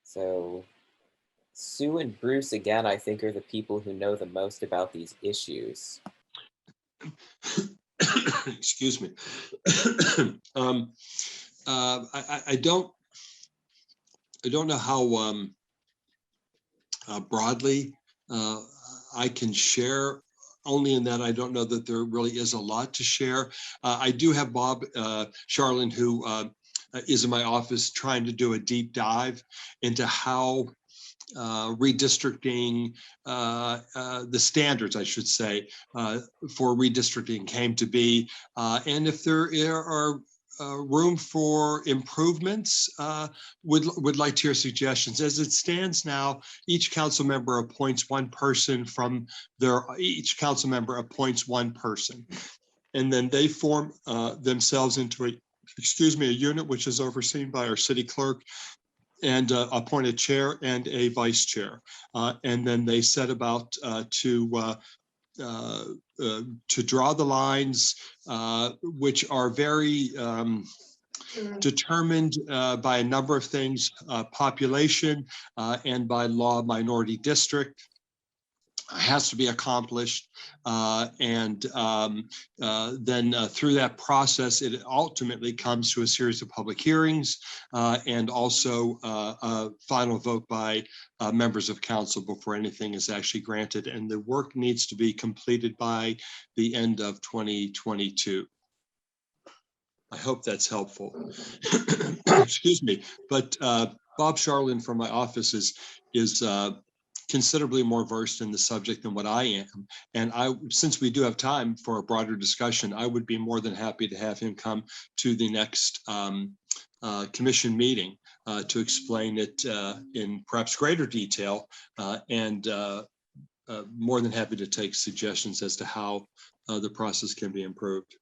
So Sue and Bruce, again, I think are the people who know the most about these issues. Excuse me. I don't know how broadly I can share, only in that I don't know that there really is a lot to share. I do have Bob Charlin, who is in my office, trying to do a deep dive into how redistricting, the standards, I should say, for redistricting came to be, and if there are room for improvements. Would like to hear suggestions. As it stands now, each council member appoints one person from each council member appoints one person, and then they form themselves into a unit which is overseen by our city clerk, and appoint a chair and a vice chair, and then they set about to draw the lines, which are very determined by a number of things, population, and by law minority district. Has to be accomplished, and then through that process, it ultimately comes to a series of public hearings, and also a final vote by members of council before anything is actually granted. And the work needs to be completed by the end of 2022. I hope that's helpful. Excuse me, but Bob Charlin from my office is considerably more versed in the subject than what I am. And since we do have time for a broader discussion, I would be more than happy to have him come to the next commission meeting to explain it in perhaps greater detail, and more than happy to take suggestions as to how the process can be improved.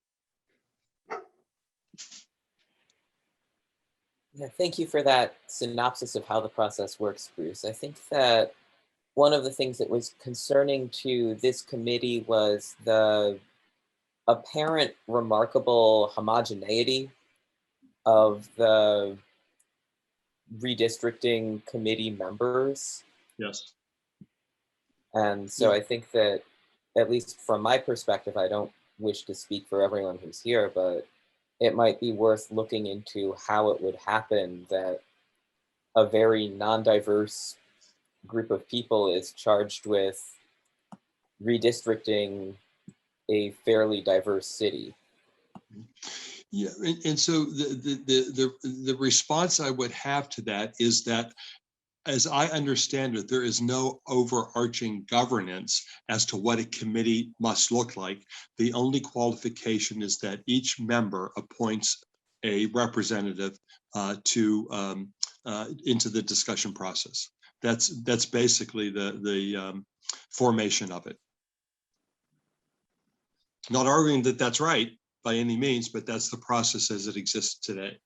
Yeah, thank you for that synopsis of how the process works, Bruce. I think that one of the things that was concerning to this committee was the apparent remarkable homogeneity of the redistricting committee members. Yes. And so Yeah. I think that, at least from my perspective, I don't wish to speak for everyone who's here, but it might be worth looking into how it would happen that a very non-diverse group of people is charged with redistricting a fairly diverse city. Yeah, and so the response I would have to that is that, as I understand it, there is no overarching governance as to what a committee must look like. The only qualification is that each member appoints a representative into the discussion process. That's basically the formation of it. Not arguing that that's right by any means, but that's the process as it exists today.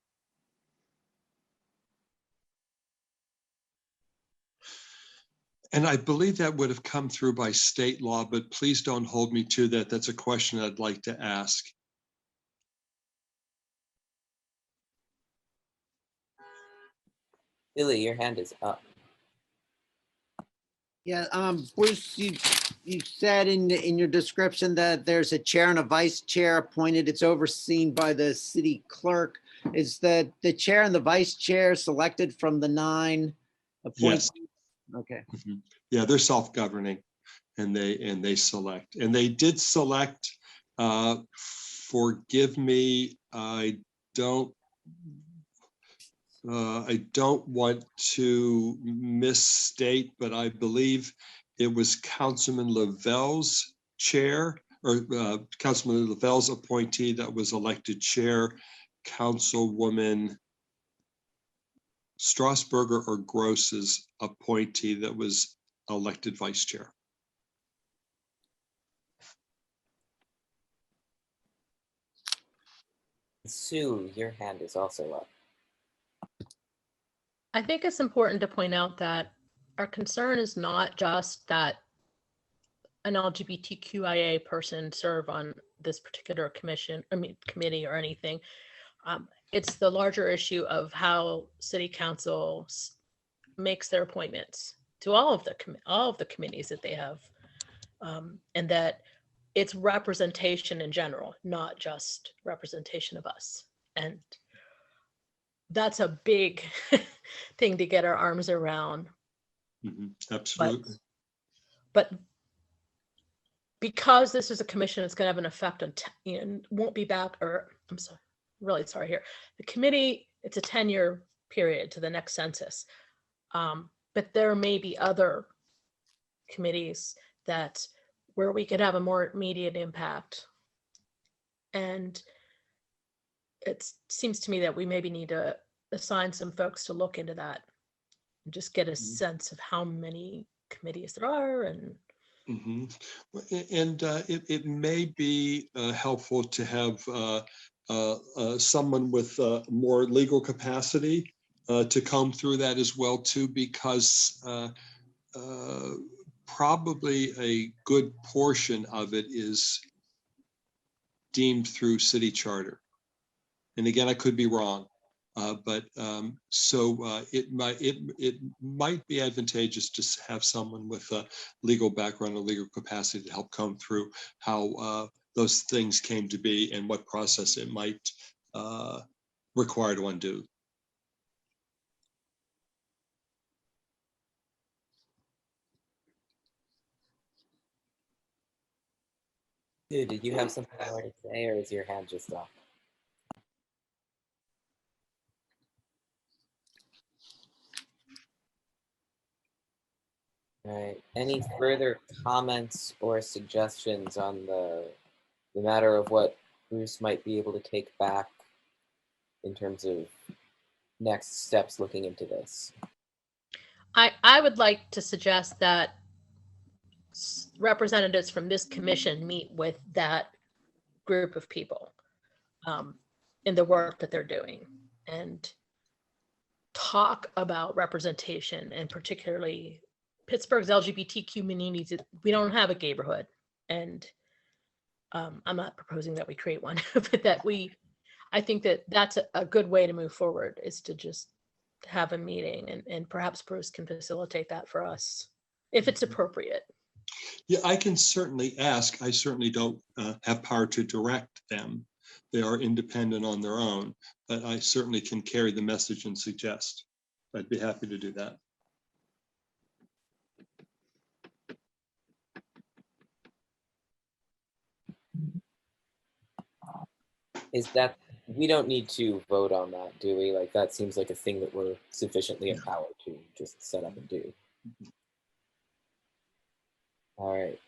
And I believe that would have come through by state law, but please don't hold me to that. That's a question I'd like to ask. Billy, your hand is up. Yeah, Bruce, you said in your description that there's a chair and a vice chair appointed. It's overseen by the city clerk. Is the chair and the vice chair selected from the 9 appointees? Yes. Okay. Mm-hmm. Yeah, they're self-governing, and they select. And they did select. Forgive me, I don't want to misstate, but I believe it was Councilman Lavelle's chair, or Councilman Lavelle's appointee that was elected chair. Councilwoman Strasburger or Gross's appointee that was elected vice chair. Sue, your hand is also up. I think it's important to point out that our concern is not just that an LGBTQIA person serve on this particular committee or anything. It's the larger issue of how city council makes their appointments to all of the committees that they have, and that it's representation in general, not just representation of us. And that's a big thing to get our arms around. Mm-hmm. Absolutely. But because this is a commission, it's going to have an effect on, won't be back, or I'm sorry, really sorry here. The committee, it's a 10-year period to the next census. But there may be other committees where we could have a more immediate impact. And it seems to me that we maybe need to assign some folks to look into that and just get a sense of how many committees there are. And mm-hmm. And it may be helpful to have someone with more legal capacity to comb through that as well too, because probably a good portion of it is deemed through city charter. And again, I could be wrong, but it might be advantageous to have someone with a legal background or legal capacity to help comb through how those things came to be and what process it might require to undo. Dude, did you have something more to say, or is your hand just up? All right. Any further comments or suggestions on the matter of what Bruce might be able to take back in terms of next steps looking into this? I would like to suggest that representatives from this commission meet with that group of people in the work that they're doing and talk about representation, and particularly Pittsburgh's LGBTQ communities. We don't have a neighborhood, and I'm not proposing that we create one, but that I think that that's a good way to move forward, is to just have a meeting, and perhaps Bruce can facilitate that for us if it's appropriate. Yeah, I can certainly ask. I certainly don't have power to direct them. They are independent on their own, but I certainly can carry the message and suggest. I'd be happy to do that. Is that, we don't need to vote on that, do we? Like, that seems like a thing that we're sufficiently empowered to just set up and do. All right.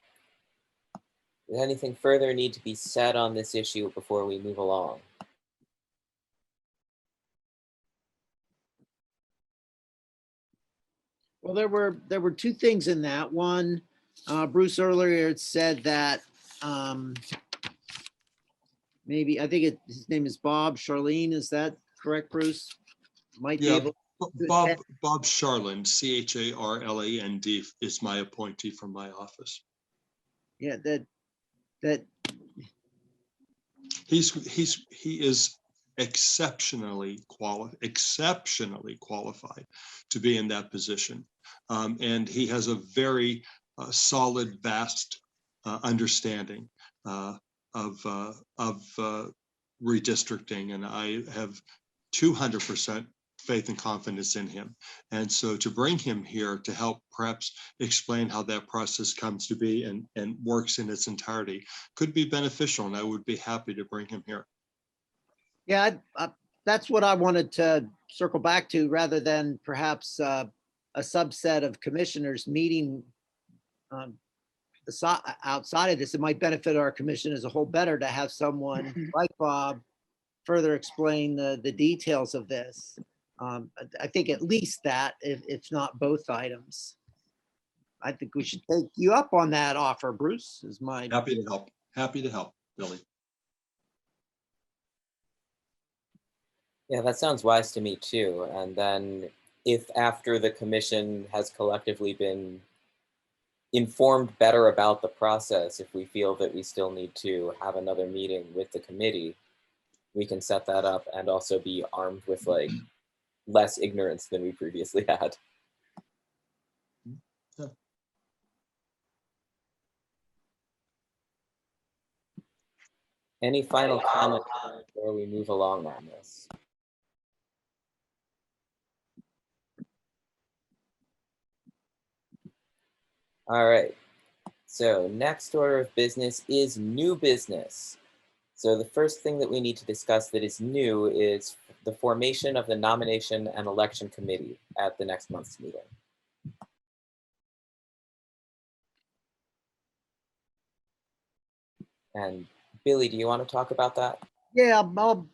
Does anything further need to be said on this issue before we move along? Well, there were two things in that. One, Bruce earlier had said that maybe, I think his name is Bob Charlene. Is that correct, Bruce? Might be Yeah, able. Bob Charland, Charland, is my appointee from my office. Yeah, that He is exceptionally qualified to be in that position, and he has a very solid, vast understanding of redistricting, and I have 200% faith and confidence in him. And so to bring him here to help perhaps explain how that process comes to be and works in its entirety could be beneficial, and I would be happy to bring him here. Yeah, that's what I wanted to circle back to, rather than perhaps a subset of commissioners meeting outside of this. It might benefit our commission as a whole better to have someone like Bob further explain the details of this. I think at least that, if not both items. I think we should take you up on that offer, Bruce, is my. Happy to help. Happy to help, Billy. Yeah, that sounds wise to me too. And then if after the commission has collectively been informed better about the process, if we feel that we still need to have another meeting with the committee, we can set that up and also be armed with like less ignorance than we previously had. Yeah. Any final comments before we move along on this? All right. So next order of business is new business. So the first thing that we need to discuss that is new is the formation of the nomination and election committee at the next month's meeting. And Billy, do you want to talk about that? Yeah, I'll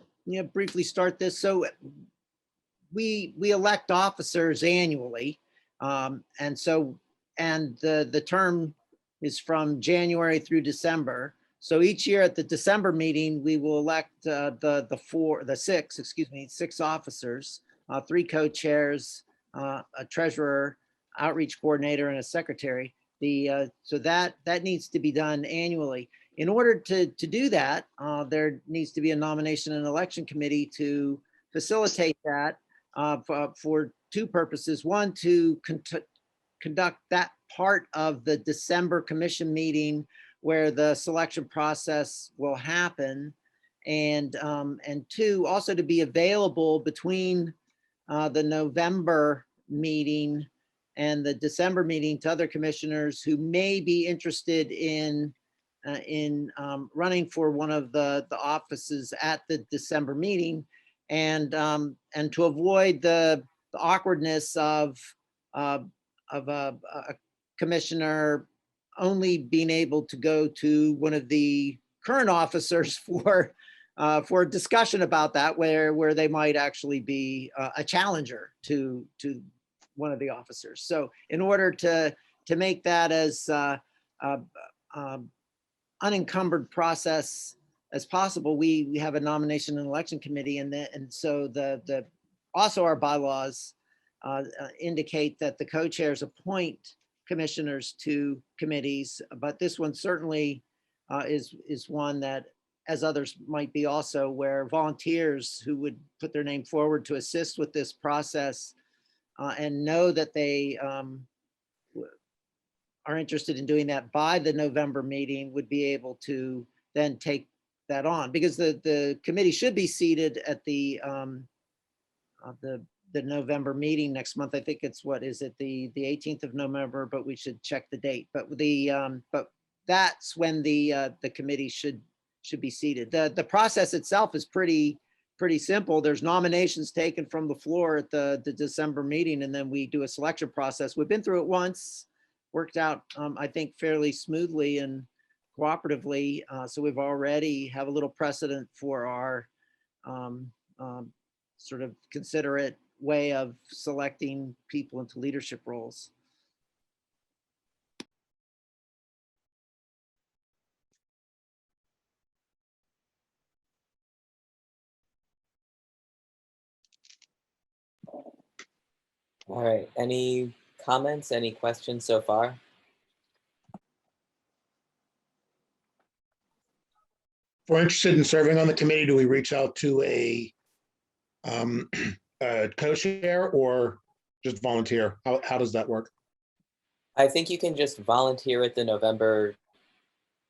briefly start this. So we elect officers annually, and the term is from January through December. So each year at the December meeting, we will elect six officers, 3 co-chairs, a treasurer, outreach coordinator, and a secretary. So that needs to be done annually. In order to do that, there needs to be a nomination and election committee to facilitate that for 2 purposes. One, to conduct that part of the December commission meeting where the selection process will happen, and 2, also to be available between the November meeting and the December meeting to other commissioners who may be interested in running for one of the offices at the December meeting, and to avoid the awkwardness of a commissioner only being able to go to one of the current officers for a discussion about that, where they might actually be a challenger to one of the officers. So in order to make that as unencumbered process as possible, we have a nomination and election committee, and so the also our bylaws indicate that the co-chairs appoint commissioners to committees, but this one certainly is one that, as others might be also, where volunteers who would put their name forward to assist with this process and know that they are interested in doing that by the November meeting would be able to then take that on, because the committee should be seated at the November meeting next month. I think it's, what is it, the 18th of November, but we should check the date. But that's when the committee should be seated. The process itself is pretty simple. There's nominations taken from the floor at the December meeting, and then we do a selection process. We've been through it once, worked out, I think, fairly smoothly and cooperatively. So we've already have a little precedent for our sort of considerate way of selecting people into leadership roles. All right, any comments, any questions so far? If we're interested in serving on the committee, do we reach out to a co-chair or just volunteer? How does that work? I think you can just volunteer at the November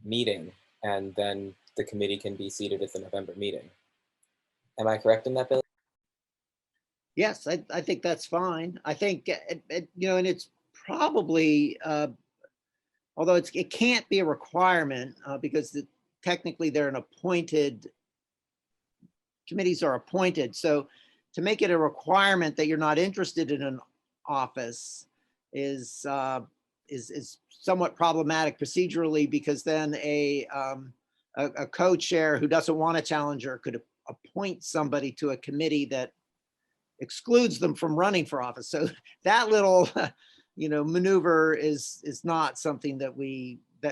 meeting, and then the committee can be seated at the November meeting. Am I correct in that, Billy? Yes, I think that's fine. I think, you know, and it's probably, although it can't be a requirement because technically they're an appointed, committees are appointed. So to make it a requirement that you're not interested in an office is somewhat problematic procedurally, because then a co-chair who doesn't want a challenger could appoint somebody to a committee that excludes them from running for office. So that little, you know, maneuver is not something that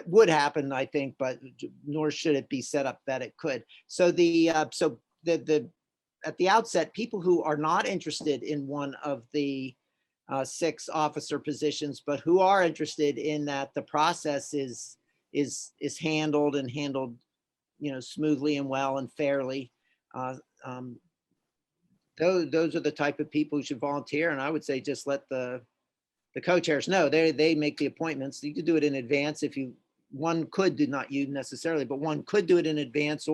would happen, I think, but nor should it be set up that it could. So at the outset, people who are not interested in one of the 6 officer positions, but who are interested in that the process is handled, you know, smoothly and well and fairly. Those are the type of people who should volunteer, and I would say just let the co-chairs know. They make the appointments. You could do it in advance if one could do, not you necessarily, but one could do it in advance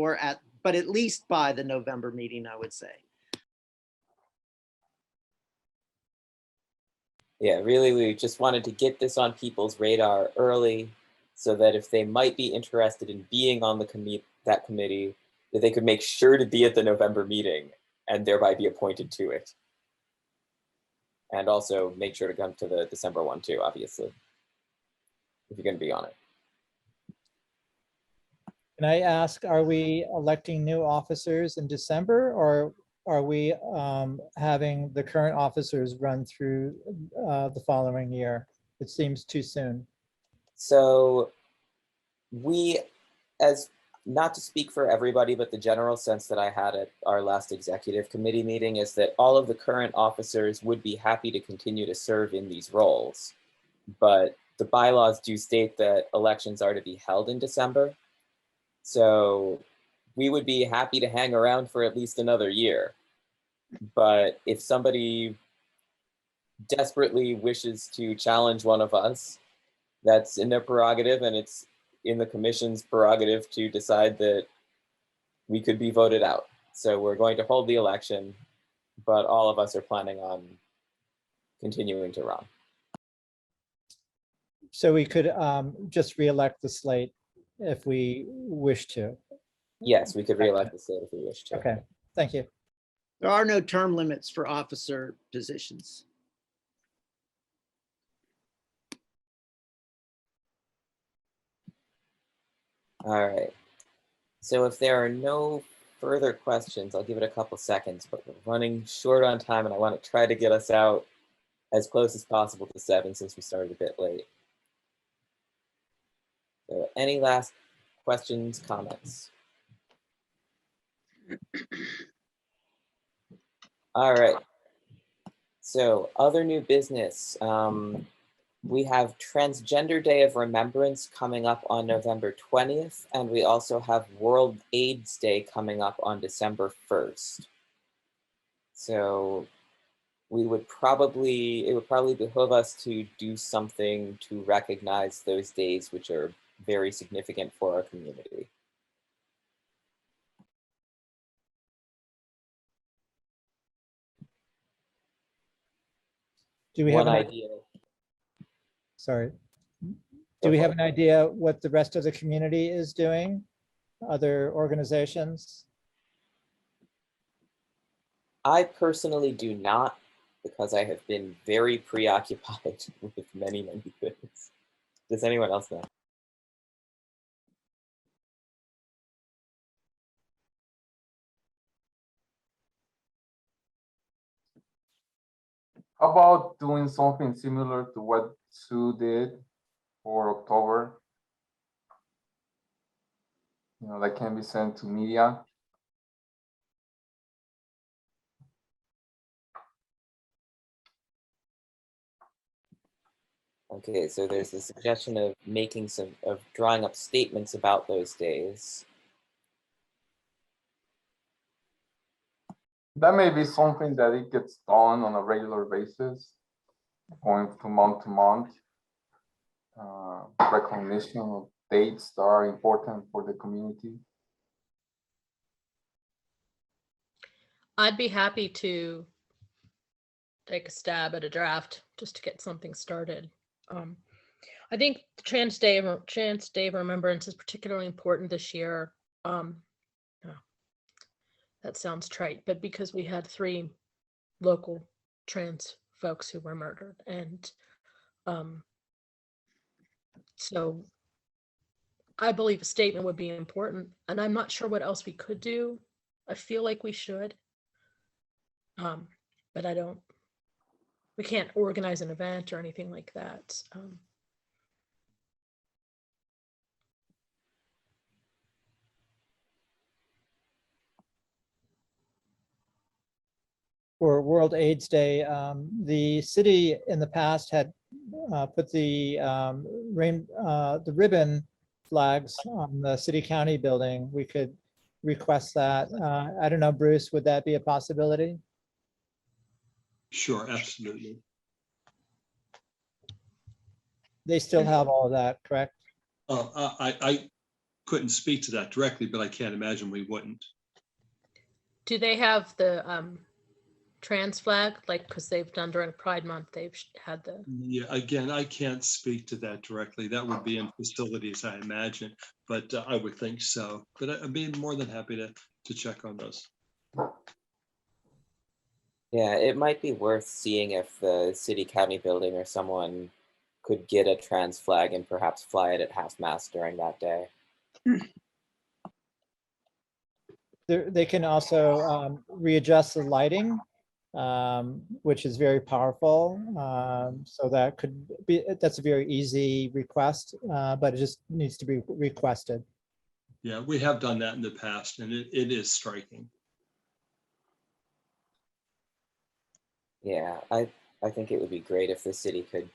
but at least by the November meeting, I would say. Yeah, really, we just wanted to get this on people's radar early so that if they might be interested in being on that committee, that they could make sure to be at the November meeting and thereby be appointed to it. And also make sure to come to the December one too, obviously, if you're going to be on it. Can I ask, are we electing new officers in December, or are we having the current officers run through the following year? It seems too soon. So we, as not to speak for everybody, but the general sense that I had at our last executive committee meeting is that all of the current officers would be happy to continue to serve in these roles. But the bylaws do state that elections are to be held in December. So we would be happy to hang around for at least another year. But if somebody desperately wishes to challenge one of us, that's in their prerogative, and it's in the commission's prerogative to decide that we could be voted out. So we're going to hold the election, but all of us are planning on continuing to run. So we could just re-elect the slate if we wish to. Yes, we could re-elect the slate if we wish to. Okay, thank you. There are no term limits for officer positions. All right. So if there are no further questions, I'll give it a couple seconds, but we're running short on time and I want to try to get us out as close as possible to 7 since we started a bit late. So any last questions, comments? All right. So other new business. We have Transgender Day of Remembrance coming up on November 20th, and we also have World AIDS Day coming up on December 1st. So it would probably behoove us to do something to recognize those days, which are very significant for our community. Do we have One an idea. Sorry. Go Do we for have it. an idea what the rest of the community is doing? Other organizations? I personally do not, because I have been very preoccupied with many, many things. Does anyone else know? How about doing something similar to what Sue did for October? You know, that can be sent to media. Okay, so there's a suggestion of drawing up statements about those days. That may be something that it gets done on a regular basis, going from month to month. Recognition of dates that are important for the community. I'd be happy to take a stab at a draft just to get something started. I think the Trans Day of Remembrance is particularly important this year. Oh, that sounds trite, but because we had 3 local trans folks who were murdered, and so I believe a statement would be important, and I'm not sure what else we could do. I feel like we should, but we can't organize an event or anything like that. For World AIDS Day, the city in the past had put the ribbon flags on the city county building. We could request that. I don't know, Bruce, would that be a possibility? Sure, absolutely. They still have all of that, correct? I couldn't speak to that directly, but I can't imagine we wouldn't. Do they have the trans flag, like, because they've done during Pride Month, they've had the. Yeah, again, I can't speak to that directly. That would be in facilities, I imagine, but I would think so. But I'd be more than happy to check on those. Yeah, it might be worth seeing if the city county building or someone could get a trans flag and perhaps fly it at half mast during that day. They can also readjust the lighting, which is very powerful. So that's a very easy request, but it just needs to be requested. Yeah, we have done that in the past, and it is striking. Yeah, I think it would be great if the city could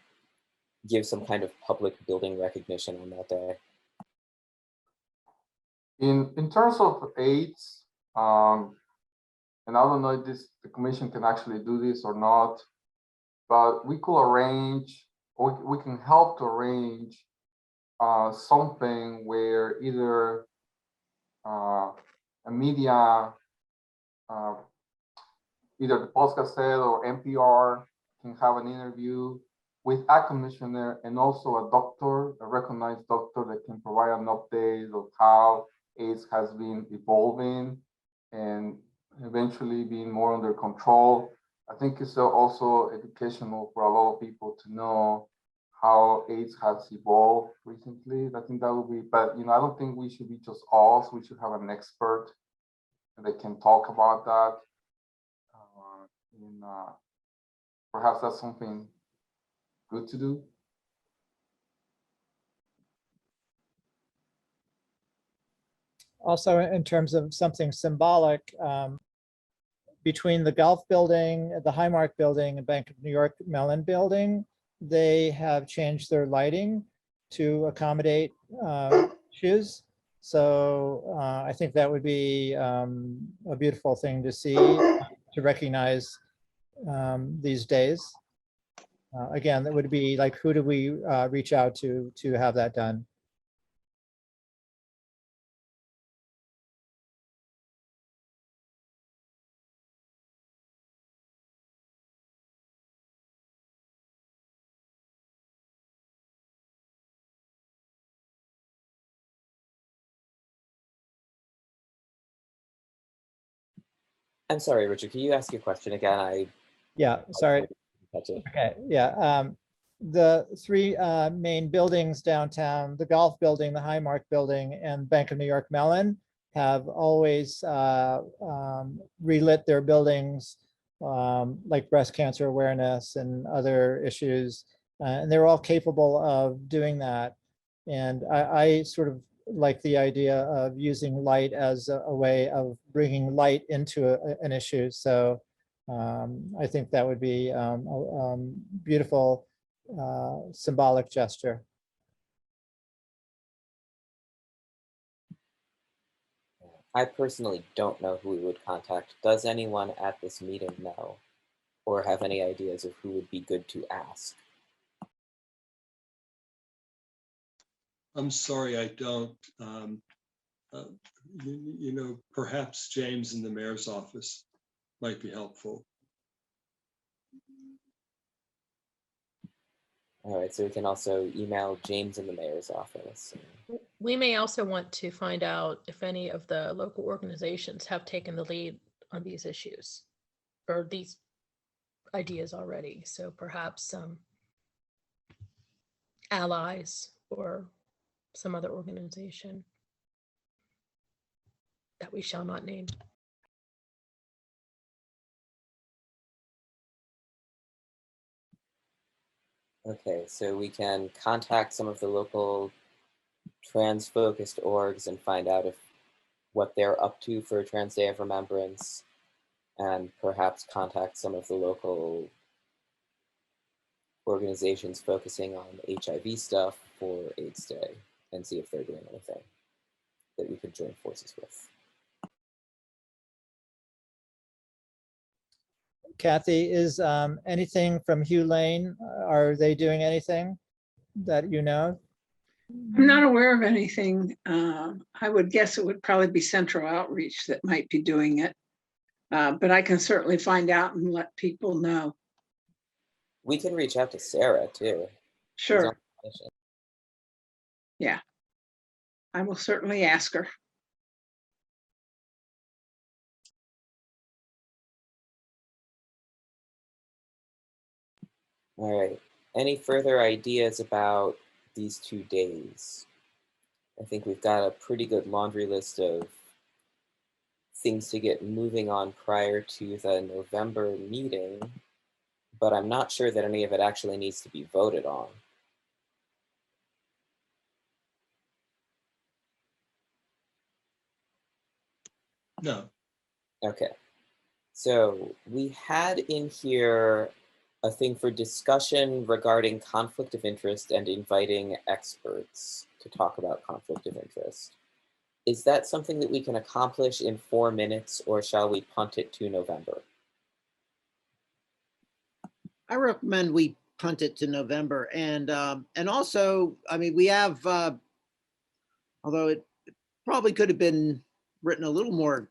give some kind of public building recognition on that day. In terms of AIDS, and I don't know if the commission can actually do this or not, but we could arrange, or we can help to arrange something where either a media, either the Post Gazette or NPR can have an interview with a commissioner and also a doctor, a recognized doctor that can provide an update of how AIDS has been evolving and eventually being more under control. I think it's also educational for a lot of people to know how AIDS has evolved recently. I think that would be, but I don't think we should be just all. So we should have an expert that can talk about that. And perhaps that's something good to do. Also, in terms of something symbolic, between the Gulf building, the Highmark building, and Bank of New York Mellon building, they have changed their lighting to accommodate issues. So I think that would be a beautiful thing to see, to recognize these days. Again, that would be like, who do we reach out to have that done? I'm sorry, Richard, can you ask your question again? Yeah, sorry. Okay, yeah. The three main buildings downtown, the Golf building, the Highmark building, and Bank of New York Mellon have always relit their buildings like breast cancer awareness and other issues. And they're all capable of doing that. And I sort of like the idea of using light as a way of bringing light into an issue. So I think that would be a beautiful symbolic gesture. I personally don't know who we would contact. Does anyone at this meeting know or have any ideas of who would be good to ask? I'm sorry, I don't. Perhaps James in the mayor's office might be helpful. All right, so we can also email James in the mayor's office. We may also want to find out if any of the local organizations have taken the lead on these issues or these ideas already. So perhaps some allies or some other organization that we shall not name. Okay, so we can contact some of the local trans-focused orgs and find out what they're up to for Trans Day of Remembrance, and perhaps contact some of the local organizations focusing on HIV stuff for AIDS Day and see if they're doing anything that we could join forces with. Kathy, is anything from Hugh Lane? Are they doing anything that you know? I'm not aware of anything. I would guess it would probably be Central Outreach that might be doing it. But I can certainly find out and let people know. We can reach out to Sarah too. Sure. Yeah. I will certainly ask her. All right. Any further ideas about these 2 days? I think we've got a pretty good laundry list of things to get moving on prior to the November meeting, but I'm not sure that any of it actually needs to be voted on. No. Okay. So we had in here a thing for discussion regarding conflict of interest and inviting experts to talk about conflict of interest. Is that something that we can accomplish in 4 minutes, or shall we punt it to November? I recommend we punt it to November. And also, I mean, we have, although it probably could have been written a little more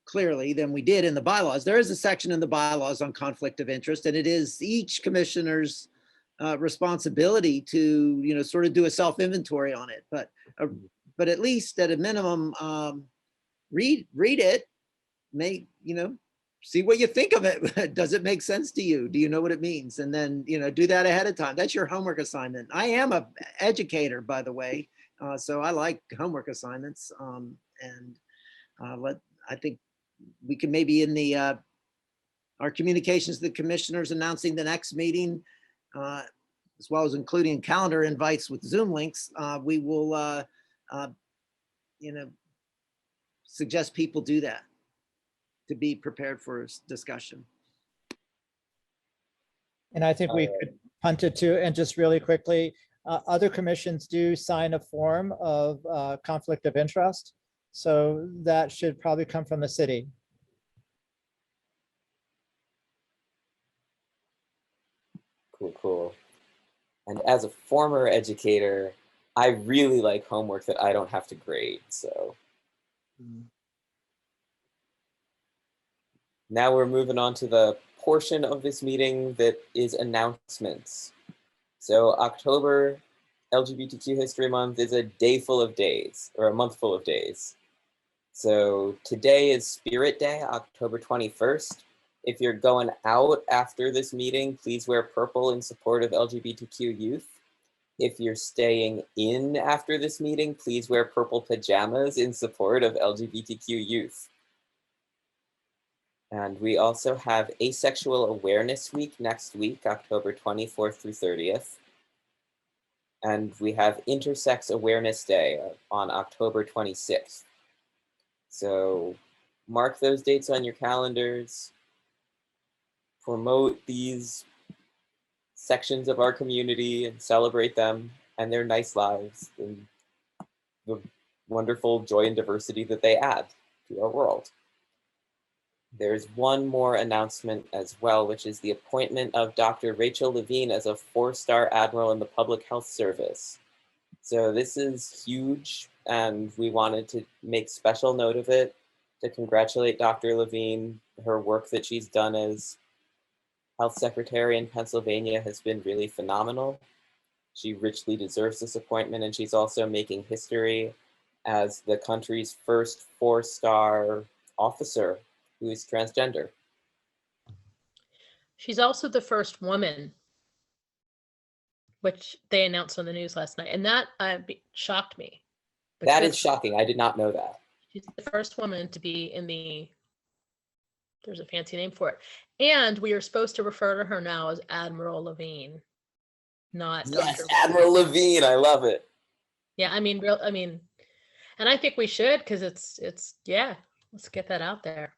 clearly than we did in the bylaws, there is a section in the bylaws on conflict of interest, and it is each commissioner's responsibility to, sort of do a self-inventory on it. But at least at a minimum, read it, see what you think of it. Does it make sense to you? Do you know what it means? And then, do that ahead of time. That's your homework assignment. I am a educator, by the way. So I like homework assignments. I think we can maybe in the, our communications to the commissioners announcing the next meeting, as well as including calendar invites with Zoom links, we will, suggest people do that to be prepared for discussion. And I think we could punt it to, and just really quickly, other commissions do sign a form of conflict of interest. So that should probably come from the city. Cool. And as a former educator, I really like homework that I don't have to grade, so. Now we're moving on to the portion of this meeting that is announcements. So October LGBTQ History Month is a day full of days, or a month full of days. So today is Spirit Day, October 21st. If you're going out after this meeting, please wear purple in support of LGBTQ youth. If you're staying in after this meeting, please wear purple pajamas in support of LGBTQ youth. And we also have Asexual Awareness Week next week, October 24th through 30th. And we have Intersex Awareness Day on October 26th. So mark those dates on your calendars. Promote these sections of our community and celebrate them and their nice lives and the wonderful joy and diversity that they add to our world. There's one more announcement as well, which is the appointment of Dr. Rachel Levine as a 4-star admiral in the Public Health Service. So this is huge, and we wanted to make special note of it to congratulate Dr. Levine. Her work that she's done as Health Secretary in Pennsylvania has been really phenomenal. She richly deserves this appointment, and she's also making history as the country's first 4-star officer who is transgender. She's also the first woman, which they announced on the news last night, and that shocked me. That is shocking. I did not know that. She's the first woman to be in the, there's a fancy name for it. And we are supposed to refer to her now as Admiral Levine, not Yes, Dr. Admiral Levine. I love it. Yeah, and I think we should, because it's yeah, let's get that out there.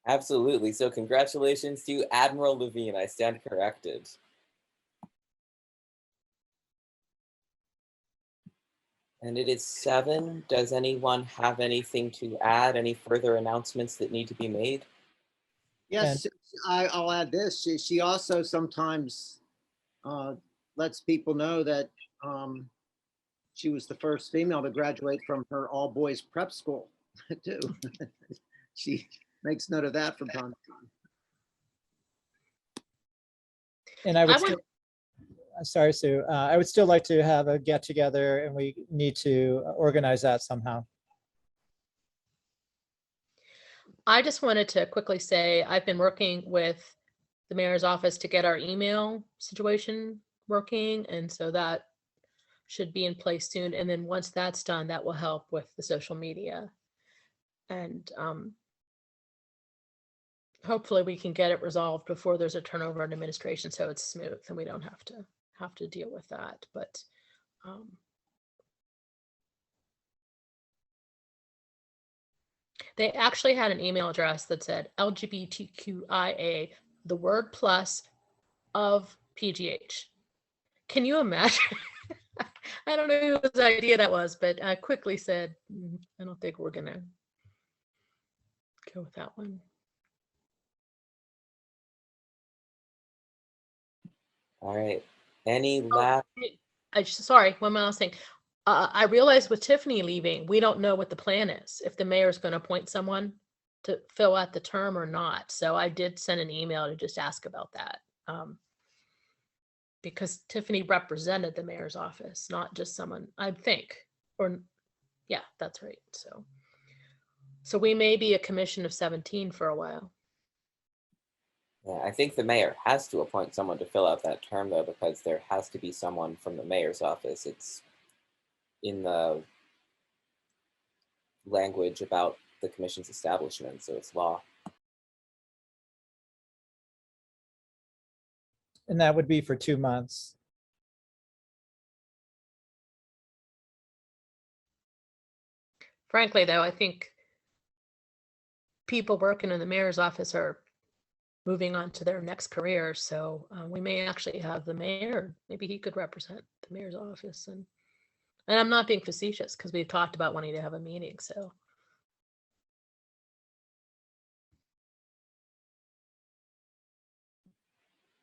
Absolutely. So congratulations to Admiral Levine. I stand corrected. And it is 7. Does anyone have anything to add? Any further announcements that need to be made? Yes, I'll add this. She also sometimes lets people know that she was the first female to graduate from her all-boys prep school, too. She makes note of that from time to time. And I would still, sorry, Sue, I would still like to have a get together, and we need to organize that somehow. I just wanted to quickly say I've been working with the mayor's office to get our email situation working, and so that should be in place soon. And then once that's done, that will help with the social media. And hopefully we can get it resolved before there's a turnover in administration, so it's smooth and we don't have to deal with that. But they actually had an email address that said LGBTQIA, the word plus of PGH. Can you imagine? I don't know whose idea that was, but I quickly said, I don't think we're gonna go with that one. All right. Any last? Sorry, one last thing. I realized with Tiffany leaving, we don't know what the plan is, if the mayor's going to appoint someone to fill out the term or not. So I did send an email to just ask about that. Because Tiffany represented the mayor's office, not just someone, I think, or yeah, that's right. So we may be a commission of 17 for a while. Yeah, I think the mayor has to appoint someone to fill out that term though, because there has to be someone from the mayor's office. It's in the language about the commission's establishment, so it's law. And that would be for 2 months. Frankly, though, I think people working in the mayor's office are moving on to their next career. So we may actually have the mayor, maybe he could represent the mayor's office. And I'm not being facetious because we've talked about wanting to have a meeting. So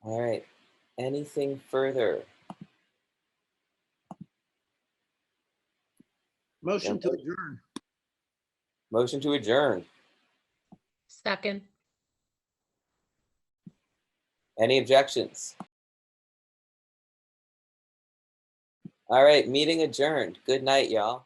All right, anything further? Motion to adjourn. Motion to adjourn. second. Any objections? All right, meeting adjourned. Good night, y'all.